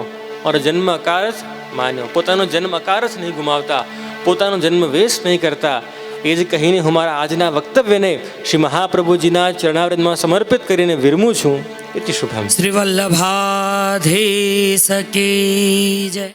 ઓર જન્મ અકારથ માન્યો. પોતાનો જન્મ અકારથ નહીં ગુમાવતા, પોતાનો જન્મ વેસ્ટ નહીં કરતા. એ જ કહીને હું મારા આજના વક્તવ્યને શ્રી મહાપ્રભુજીના ચરણારવિંદમાં સમર્પિત કરીને વિરમું છું. ઇતિ શુભમ. શ્રી વલ્લભાધીશ કી જય.